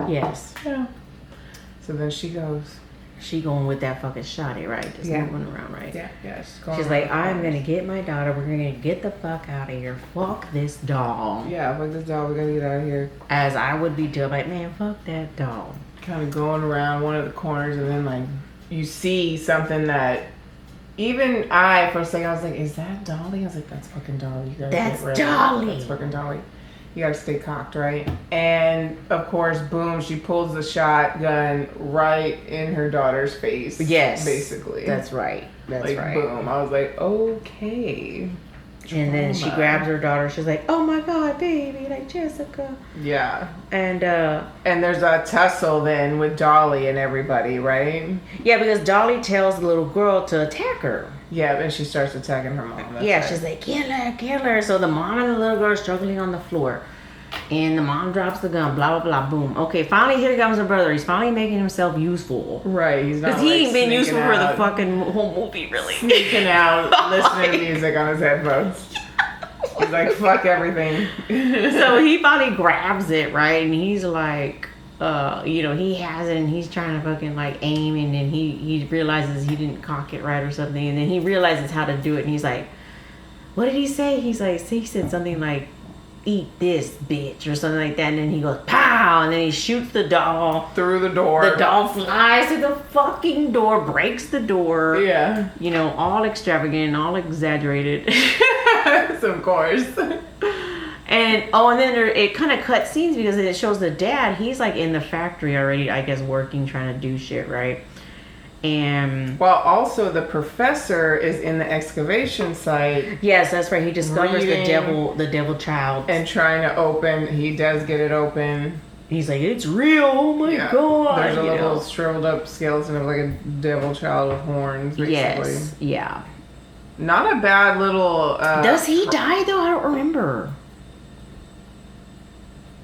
Yes. Yeah. So then she goes. She going with that fucking shotty, right? Just moving around, right? Yeah. She's like, I'm gonna get my daughter. We're gonna get the fuck out of here. Fuck this doll. Yeah, fuck this doll. We're gonna get out of here. As I would be too, like, man, fuck that doll. Kind of going around one of the corners, and then like you see something that even I, for a second, I was like, is that Dolly? I was like, that's fucking Dolly. You gotta that's get Dolly. That's fucking Dolly. You gotta stay cocked, right? And of course, boom, she pulls the shotgun right in her daughter's face. Yes. Basically. That's right. That's like, right. Boom. I was like, okay. And then she grabs her daughter. She's like, oh my God, baby, like Jessica. Yeah. And there's a tussle then with Dolly and everybody, right? Yeah, because Dolly tells the little girl to attack her. Yeah, and she starts attacking her mom. That's yeah, right. She's like, kill her. So the mom and the little girl are struggling on the floor. And the mom drops the gun, blah, blah, blah, boom. Okay, finally here comes her brother. He's finally making himself useful. Right, he's not because he ain't been useful for the fucking whole movie, really. Sneaking out, listening to music on his headphones. He's like, fuck everything. So he finally grabs it, right? And he's like, he has it and he's trying to fucking like aim, and then he realizes he didn't cock it right or something, and then he realizes how to do it, and he's like, what did he say? He said something like, eat this bitch or something like that, and then he goes pow, and then he shoots the doll through the door. The doll flies through the fucking door, breaks the door. Yeah. All extravagant, all exaggerated. Of course. And then it kind of cuts scenes because it shows the dad. He's like in the factory already, I guess, working, trying to do shit, right? And while also the professor is in the excavation site. Yes, that's right. He discovers the devil child, and trying to open. He does get it open. He's like, it's real. Oh my God. There's a little shriveled up skeleton of like a devil child with horns. Basically. Yes. Yeah. Not a bad little. Does he die though? I don't remember.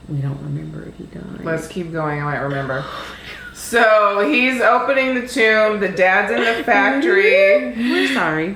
We don't remember if he died. Let's keep going. I might remember. So he's opening the tomb. The dad's in the factory. We're sorry.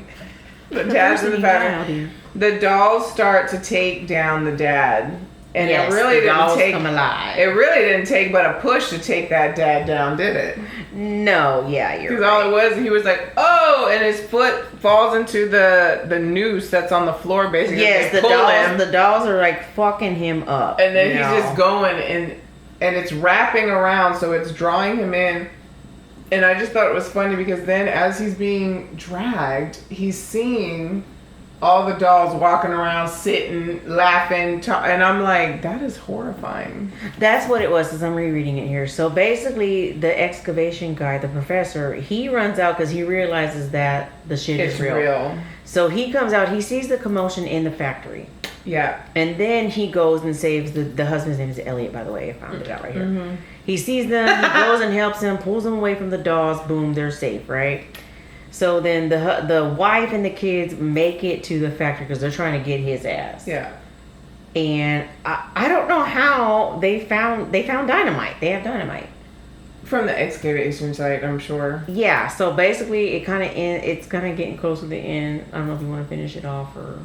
The dad's in the factory. the dolls start to take down the dad. And yes, it really didn't take come alive. It really didn't take but a push to take that dad down, did it? No, yeah, you're right. Because all it was, he was like, oh, and his foot falls into the noose that's on the floor, basically. Yes, the dolls are like fucking him up. And then he's just going, and it's wrapping around, so it's drawing him in. And I just thought it was funny because then as he's being dragged, he's seeing all the dolls walking around, sitting, laughing, and I'm like, that is horrifying. That's what it was, as I'm rereading it here. So basically, the excavation guy, the professor, he runs out because he realizes that the shit is real. So he comes out, he sees the commotion in the factory. Yeah. And then he goes and saves the husband's name is Elliot, by the way. I found it out right here. Mm-hmm. He sees them, he goes and helps them, pulls them away from the dolls, boom, they're safe, right? So then the wife and the kids make it to the factory because they're trying to get his ass. Yeah. And I don't know how they found dynamite. They have dynamite from the excavation site, I'm sure. Yeah. So basically, it's kind of getting close to the end. I don't know if you want to finish it off or.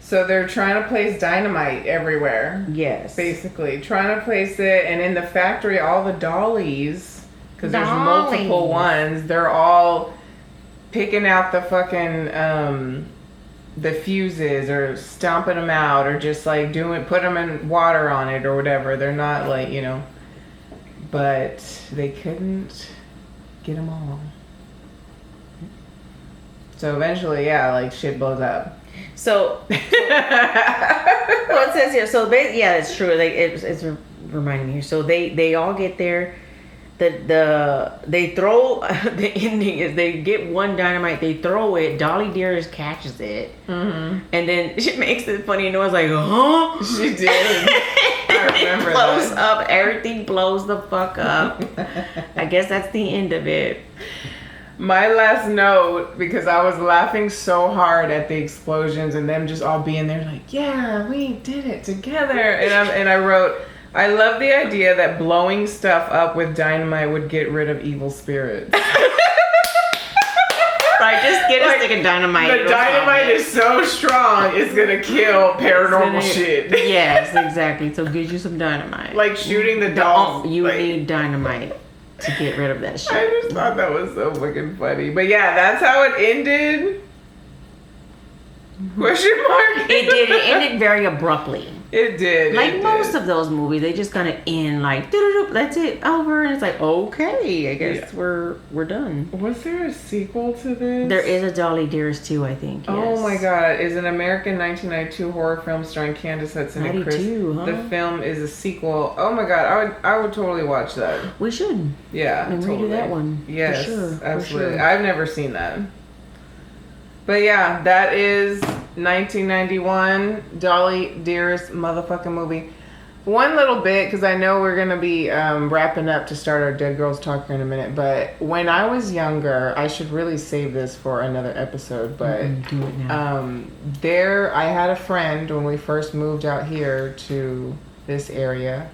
So they're trying to place dynamite everywhere. Yes. Basically, trying to place it, and in the factory, all the dollies, because there's multiple ones, they're all picking out the fucking the fuses or stomping them out or just like put them in water on it or whatever. They're not like, but they couldn't get them all. So eventually, yeah, like shit blows up. So well, it says here. So yeah, it's true. Like it's reminding me here. So they all get there. They throw the ending is they get one dynamite, they throw it, Dolly Dearest catches it, and then she makes this funny noise like, huh? She did. I remember it blows up, everything blows the fuck up. I guess that's the end of it. My last note, because I was laughing so hard at the explosions and them just all being there like, yeah, we did it together, and I wrote, I love the idea that blowing stuff up with dynamite would get rid of evil spirits. Right, just get a stick of dynamite. The dynamite is so strong, it's gonna kill paranormal shit. Yes, exactly. So get you some dynamite. Like shooting the dolls. You need dynamite to get rid of that shit. I just thought that was so fucking funny. But yeah, that's how it ended. Question mark? It did. It ended very abruptly. It did. Like most of those movies, they just kind of end like, that's it, over. And it's like, okay, I guess we're done. Was there a sequel to this? There is a Dolly Dearest 2, I think. Yes. Oh my god. Is an American 1992 horror film starring Candace Hudson and Chris. Huh? The film is a sequel. Oh my god. I would totally watch that. We should. Yeah. And totally. redo that one. Yes. For sure. Absolutely. For sure. I've never seen that. But yeah, that is 1991 Dolly Dearest motherfucking movie. One little bit, because I know we're going to be wrapping up to start our Dead Girls Talk here in a minute, but when I was younger, I should really save this for another episode, but do it now. I had a friend when we first moved out here to this area,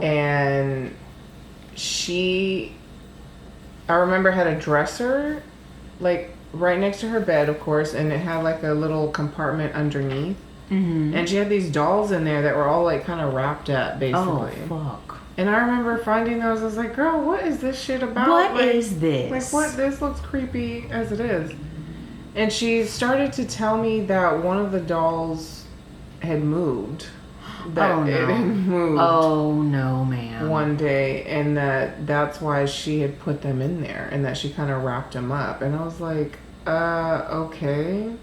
and I remember had a dresser, like, right next to her bed, of course, and it had like a little compartment underneath. Mm-hmm. And she had these dolls in there that were all like kind of wrapped up, basically. Oh, fuck. And I remember finding those. I was like, girl, what is this shit about? What is this? Like, what? This looks creepy as it is. And she started to tell me that one of the dolls had moved. That it had moved. Oh, no, ma'am. One day, and that's why she had put them in there, and that she kind of wrapped them up. And I was like, okay.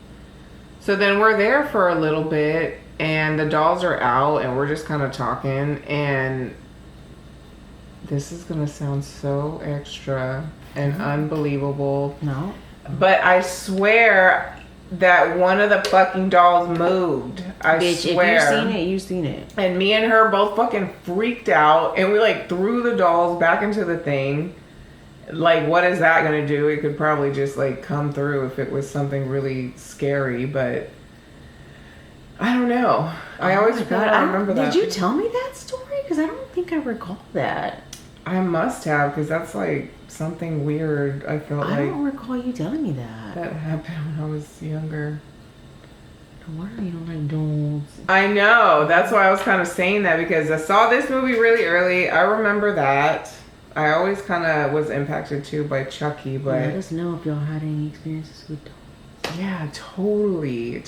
So then we're there for a little bit, and the dolls are out, and we're just kind of talking, and this is going to sound so extra and unbelievable. No. But I swear that one of the fucking dolls moved. Bitch, swear. If you've seen it, you've seen it. And me and her both fucking freaked out, and we like threw the dolls back into the thing. Like, what is that gonna do? It could probably just like come through if it was something really scary, but I don't know. I always remember that. Did you tell me that story? Because I don't think I recall that. I must have, because that's like something weird. I don't recall you telling me that. That happened when I was younger. No wonder you don't like dolls. I know. That's why I was kind of saying that, because I saw this movie really early. I remember that. I always kind of was impacted too by Chucky, but let us know if y'all had any experiences with dolls. Yeah, totally.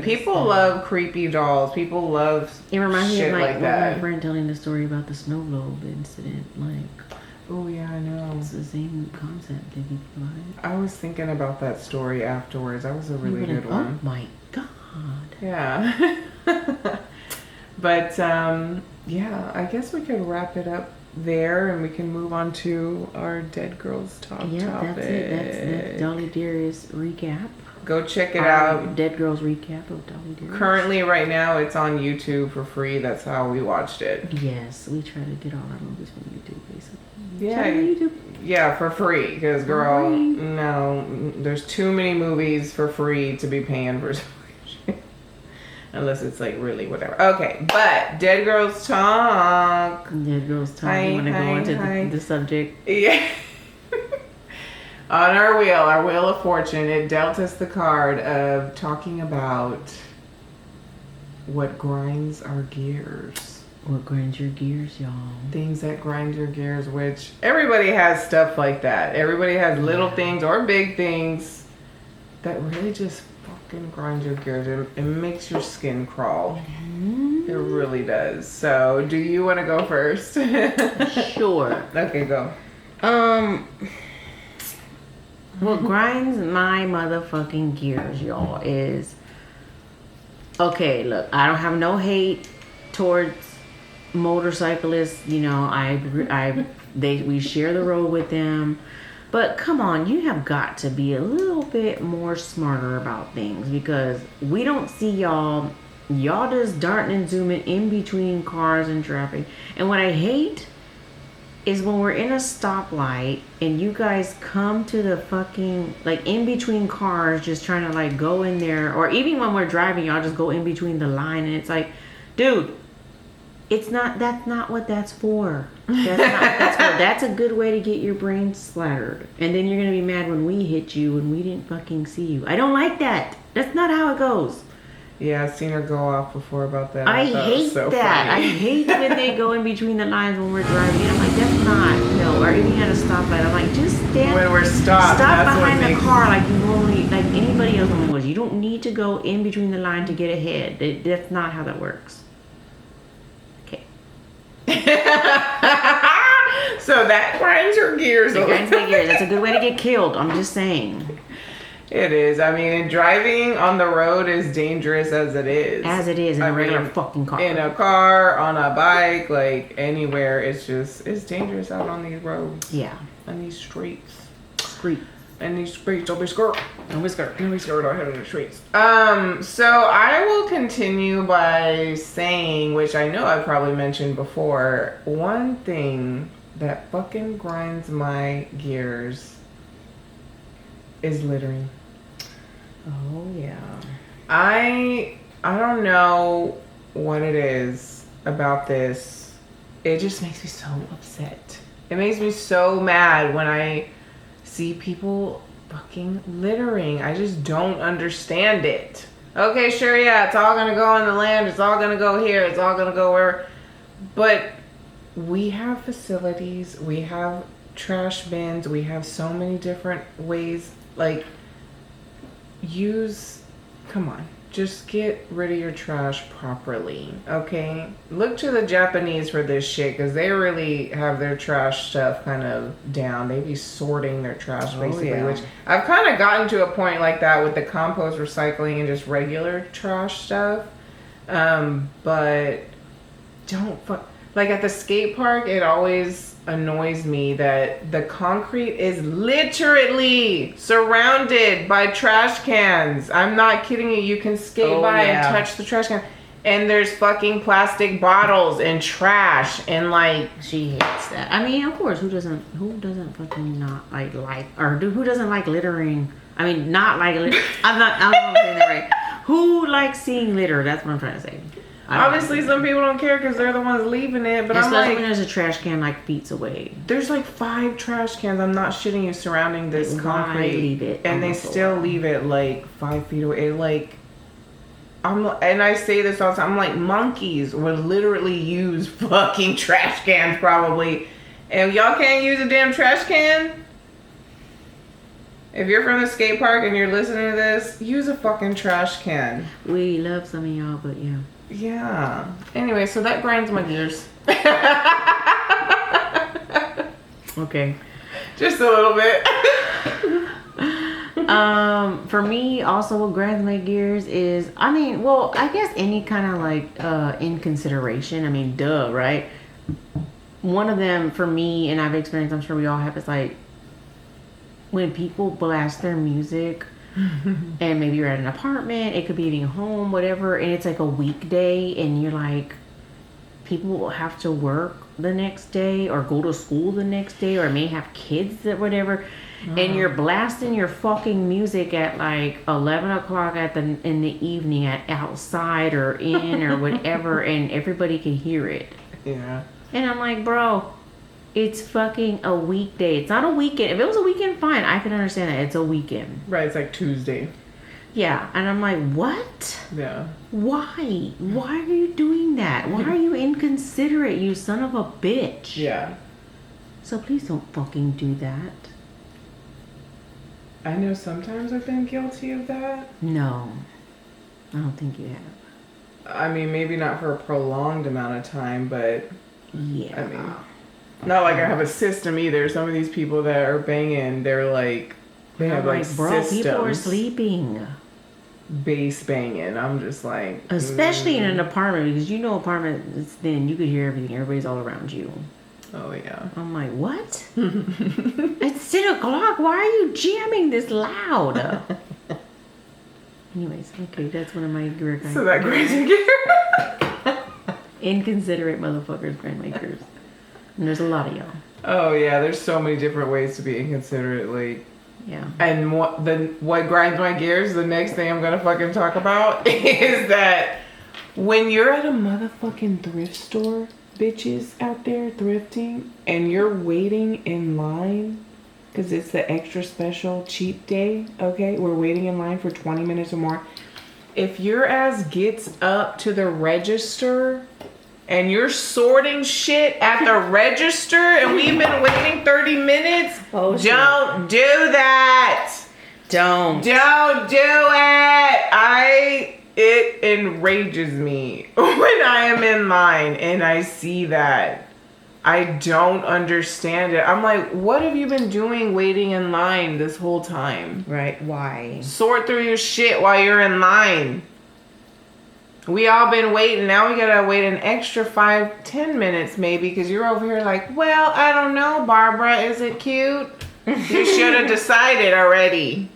People love creepy dolls. People love it reminds me of like that. My friend telling the story about the snow globe incident. Like, oh yeah, I know. It's the same concept that he provided. I was thinking about that story afterwards. That was a really good one. Oh my god. Yeah. But yeah, I guess we could wrap it up there, and we can move on to our Dead Girls Talk topic. That's it. That's Dolly Dearest recap. Go check it out. Dead Girls recap of Dolly Dearest. Currently, right now, it's on YouTube for free. That's how we watched it. Yes, we try to get all our movies from YouTube, basically. Yeah, YouTube. Yeah, for free. Because, girl, no, there's too many movies for free to be paying for. Unless it's like really whatever. Okay, but Dead Girls Talk. Dead Girls Talk. You want to go into the subject? Yeah. On our wheel of fortune, it dealt us the card of talking about what grinds our gears. What grinds your gears, y'all? Things that grind your gears, which everybody has stuff like that. Everybody has little things or big things that really just fucking grind your gears. It makes your skin crawl. Mm-hmm. It really does. So, do you want to go first? Sure. Okay, go. What grinds my motherfucking gears, y'all, is... Okay, look, I don't have no hate towards motorcyclists. You know, we share the road with them. But come on, you have got to be a little bit more smarter about things, because we don't see y'all. Y'all just darting and zooming in between cars and traffic. And what I hate is when we're in a stoplight and you guys come to the fucking, like, in between cars, just trying to, like, go in there. Or even when we're driving, y'all just go in between the line, and it's like, dude, that's not what that's for. That's not what that's for. That's a good way to get your brain splattered. And then you're going to be mad when we hit you and we didn't fucking see you. I don't like that. That's not how it goes. Yeah, I've seen her go off before about that. I hate that. Funny. I hate when they go in between the lines when we're driving. And I'm like, that's not, no. Or even at a stoplight, I'm like, just stand. When we're stopped. Stop behind the car like you normally, like anybody else normally would. You don't need to go in between the line to get ahead. That's not how that works. Okay. So that grinds your gears. It grinds my gears. That's a good way to get killed. I'm just saying. It is. I mean, driving on the road is dangerous as it is. As it is in a regular fucking car. In a car, on a bike, like anywhere. It's dangerous out on these roads. Yeah. On these streets. And these streets. Don't be scared. Don't be scared. Don't be scared out here in the streets. So I will continue by saying, which I know I've probably mentioned before, one thing that fucking grinds my gears is littering. Oh yeah. I don't know what it is about this. It just makes me so upset. It makes me so mad when I see people fucking littering. I just don't understand it. Okay, sure, yeah, it's all gonna go on the land. It's all gonna go here. It's all gonna go where. But we have facilities. We have trash bins. We have so many different ways. Like, come on, just get rid of your trash properly, okay? Look to the Japanese for this shit, because they really have their trash stuff kind of down. They be sorting their trash, basically, which I've kind of gotten to a point like that with the compost recycling and just regular trash stuff. But like at the skate park, it always annoys me that the concrete is literally surrounded by trash cans. I'm not kidding you. You can skate by and touch the trash can, and there's fucking plastic bottles and trash, and like, she hates that. I mean, of course, who doesn't fucking not like or who doesn't like littering? I mean, not like I don't know if I'm saying that right. Who likes seeing litter? That's what I'm trying to say. Obviously, some people don't care because they're the ones leaving it. But especially I'm like, when there's a trash can like feet away. There's like 5 trash cans. I'm not shitting you, surrounding this concrete, leave it and they still leave it like 5 feet away. Like, and I say this all the time, I'm like, monkeys would literally use fucking trash cans probably. And y'all can't use a damn trash can? If you're from the skate park and you're listening to this, use a fucking trash can. We love some of y'all, but yeah. Yeah. Anyway, so that grinds my gears. Okay. Just a little bit. For me, also what grinds my gears is, I guess any kind of like inconsideration. I mean, duh, right? One of them for me, and I've experienced, I'm sure we all have, is like when people blast their music and maybe you're at an apartment, it could be even home, whatever, and it's like a weekday and you're like, people will have to work the next day or go to school the next day or may have kids or whatever, and you're blasting your fucking music at like 11 o'clock in the evening outside or in or whatever, and everybody can hear it. Yeah. And I'm like, bro, it's fucking a weekday. It's not a weekend. If it was a weekend, fine. I can understand that. It's a weekend. Right, it's like Tuesday. Yeah. And I'm like, what? Yeah. Why? Why are you doing that? Why are you inconsiderate, you son of a bitch? Yeah. So please don't fucking do that. I know sometimes I've been guilty of that. No. I don't think you have. I mean, maybe not for a prolonged amount of time, but... Yeah. I mean... Not like I have a system either. Some of these people that are banging, they're like... They have like bro, systems. people are sleeping. Bass banging. I'm just like... Especially in an apartment, because you know apartments, then you could hear everything. Everybody's all around you. Oh, yeah. I'm like, what? It's 10 o'clock. Why are you jamming this loud? Anyways, okay, that's one of my gear. So that grinds your gear. Inconsiderate motherfuckers, grandmakers. And there's a lot of y'all. Oh, yeah. There's so many different ways to be inconsiderate. Like... Yeah. And what grinds my gears, the next thing I'm gonna fucking talk about is that when you're at a motherfucking thrift store, bitches out there thrifting, and you're waiting in line because it's the extra special cheap day, okay? We're waiting in line for 20 minutes or more. If your ass gets up to the register and you're sorting shit at the register and we've been waiting 30 minutes, don't do that. Don't do it. It enrages me when I am in line and I see that. I don't understand it. I'm like, what have you been doing waiting in line this whole time? Right, why? Sort through your shit while you're in line. We all been waiting. Now we gotta wait an extra 5-10 minutes maybe because you're over here like, well, I don't know, Barbara. Is it cute? You should have decided already.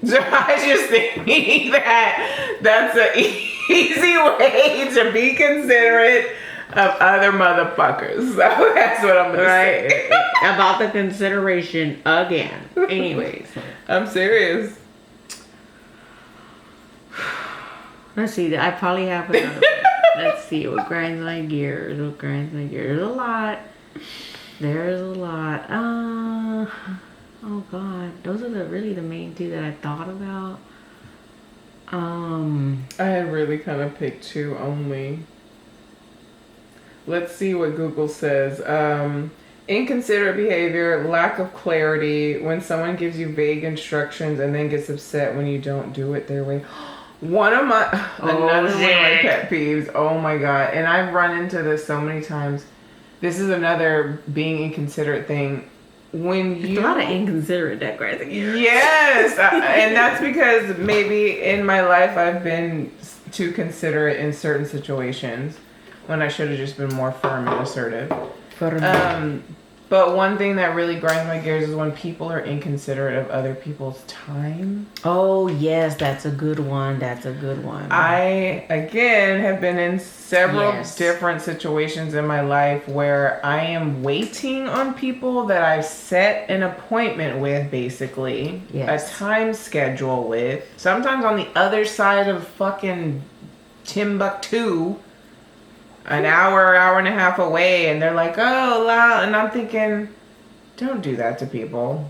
So I just think that's an easy way to be considerate of other motherfuckers. So that's what I'm gonna say. About the consideration again. Anyways. I'm serious. Let's see. I probably have another one. Let's see. What grinds my gears? There's a lot. There's a lot. Oh God. Those are really the main two that I thought about. I had really kind of picked two only. Let's see what Google says. Inconsiderate behavior, lack of clarity, when someone gives you vague instructions and then gets upset when you don't do it their way. Another one of my pet peeves. Oh my God. And I've run into this so many times. This is another being inconsiderate thing. When you... a lot of inconsiderate that grinds my gears. Yes. And that's because maybe in my life I've been too considerate in certain situations when I should have just been more firm and assertive. But one thing that really grinds my gears is when people are inconsiderate of other people's time. Oh, yes, that's a good one. I, again, have been in several different situations in my life where I am waiting on people that I've set an appointment with, basically. Yes. A time schedule with. Sometimes on the other side of fucking Timbuktu. An hour and a half away, and they're like, oh, la, and I'm thinking, don't do that to people.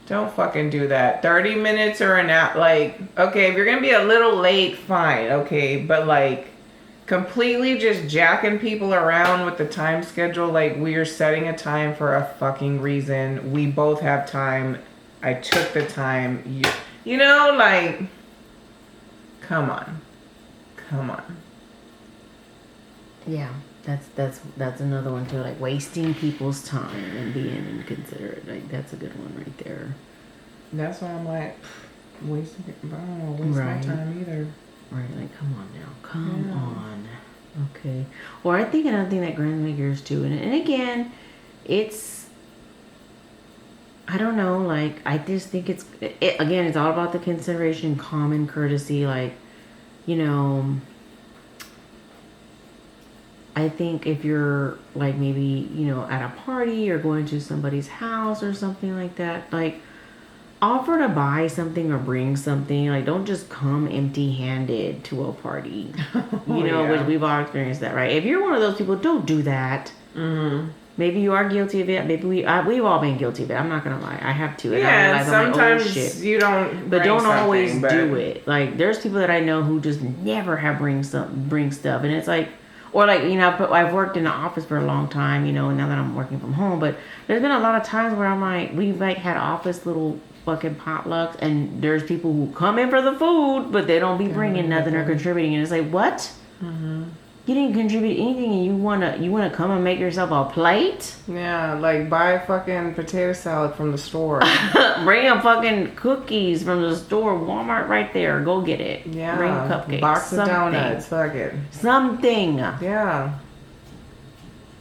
Don't fucking do that. 30 minutes or an hour. Like, okay, if you're gonna be a little late, fine. Okay, but like, completely just jacking people around with the time schedule. Like, we are setting a time for a fucking reason. We both have time. I took the time. You know, like, come on. Yeah, that's another one too. Like wasting people's time and being inconsiderate. Like that's a good one right there. That's why I'm like, I don't want to waste my time either. Right, like come on now, come on. Okay. Or I think another thing that grinds my gears too, and again, it's, I don't know, like I just think again, it's all about the consideration, common courtesy, like, you know. I think if you're like maybe, you know, at a party or going to somebody's house or something like that, like offer to buy something or bring something. Like don't just come empty-handed to a party. You know, which we've all experienced that, right? If you're one of those people, don't do that. Mm-hmm. Maybe you are guilty of it. Maybe we've all been guilty of it. I'm not gonna lie. I have too. Yeah, sometimes you don't. But don't always do it. Like there's people that I know who just never have bring stuff, and it's like. Or like, you know, I've worked in the office for a long time, you know, and now that I'm working from home. But there's been a lot of times where I'm like, we've like had office little fucking potlucks, and there's people who come in for the food, but they don't be bringing nothing or contributing. And it's like, what? Mm-hmm. You didn't contribute anything, and you wanna come and make yourself a plate? Yeah, like buy a fucking potato salad from the store. Bring a fucking cookies from the store, Walmart right there. Go get it. Yeah. Bring cupcakes. Box of donuts. Fuck it. Something. Yeah.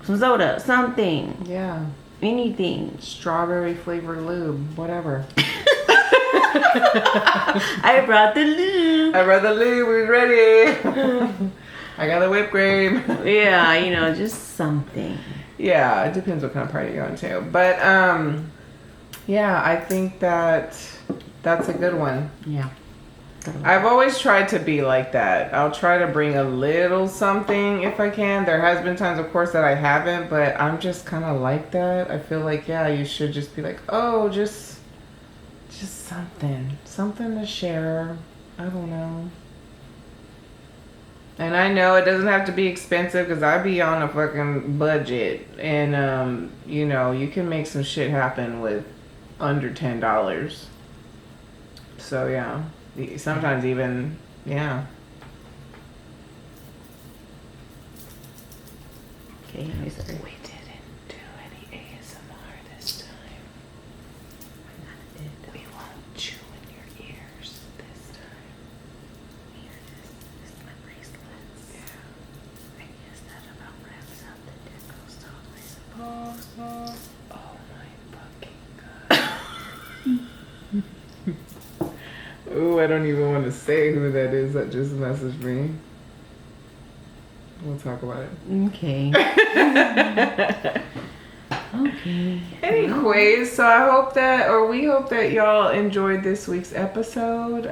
Some soda. Something. Yeah. Anything. Strawberry flavored lube. Whatever. I brought the lube. We're ready. I got the whipped cream. Yeah, you know, just something. Yeah, it depends what kind of party you're going to. But, yeah, I think that's a good one. Yeah. I've always tried to be like that. I'll try to bring a little something if I can. There has been times, of course, that I haven't, but I'm just kind of like that. I feel like, yeah, you should just be like, oh, just something. Something to share. I don't know. And I know it doesn't have to be expensive because I be on a fucking budget. And, you know, you can make some shit happen with under $10. So, yeah. Sometimes even, yeah. Okay, we didn't do any ASMR this time. We won't chew in your ears this time. Here it is. My bracelets. Yeah. I guess that about wraps up the deco stuff, I suppose. Oh my fucking god. Ooh, I don't even want to say who that is that just messaged me. We'll talk about it. Okay. Okay. Anyways, so I hope that, or we hope that y'all enjoyed this week's episode. The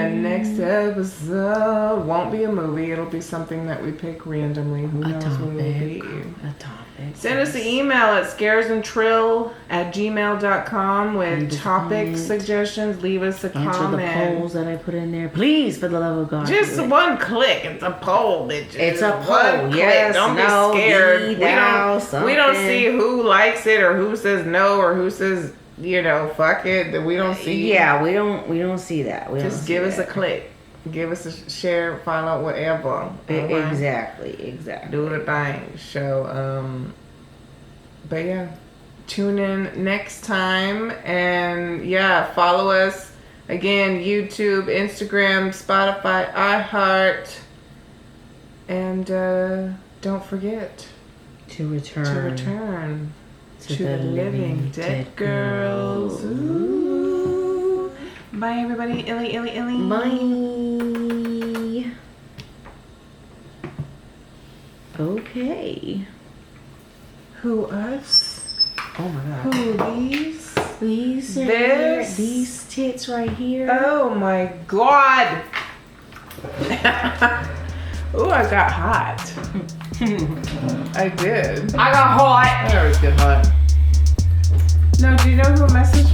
next episode won't be a movie. It'll be something that we pick randomly. Who knows what it'll be? A topic. Send us an email at scaresandtrill@gmail.com with topic suggestions. Leave us a comment. Answer the polls that I put in there. Please, for the love of God. Just one click. It's a poll, bitches. It's a poll. Yes, don't no, be scared. We don't see who likes it or who says no or who says, you know, fuck it. That we don't see. Yeah, we don't see that. Just give us a click. Give us a share, find out whatever. Exactly. Do the thing. So, but yeah, tune in next time. And yeah, follow us. Again, YouTube, Instagram, Spotify, iHeart. And don't forget to return to the living dead girls. Ooh. Bye, everybody. Illy. Bye. Okay. Who, us? Oh my God. Who, these? These tits right here. Oh my God. Ooh, I got hot. I did. I got hot. I always get hot. No, do you know who messaged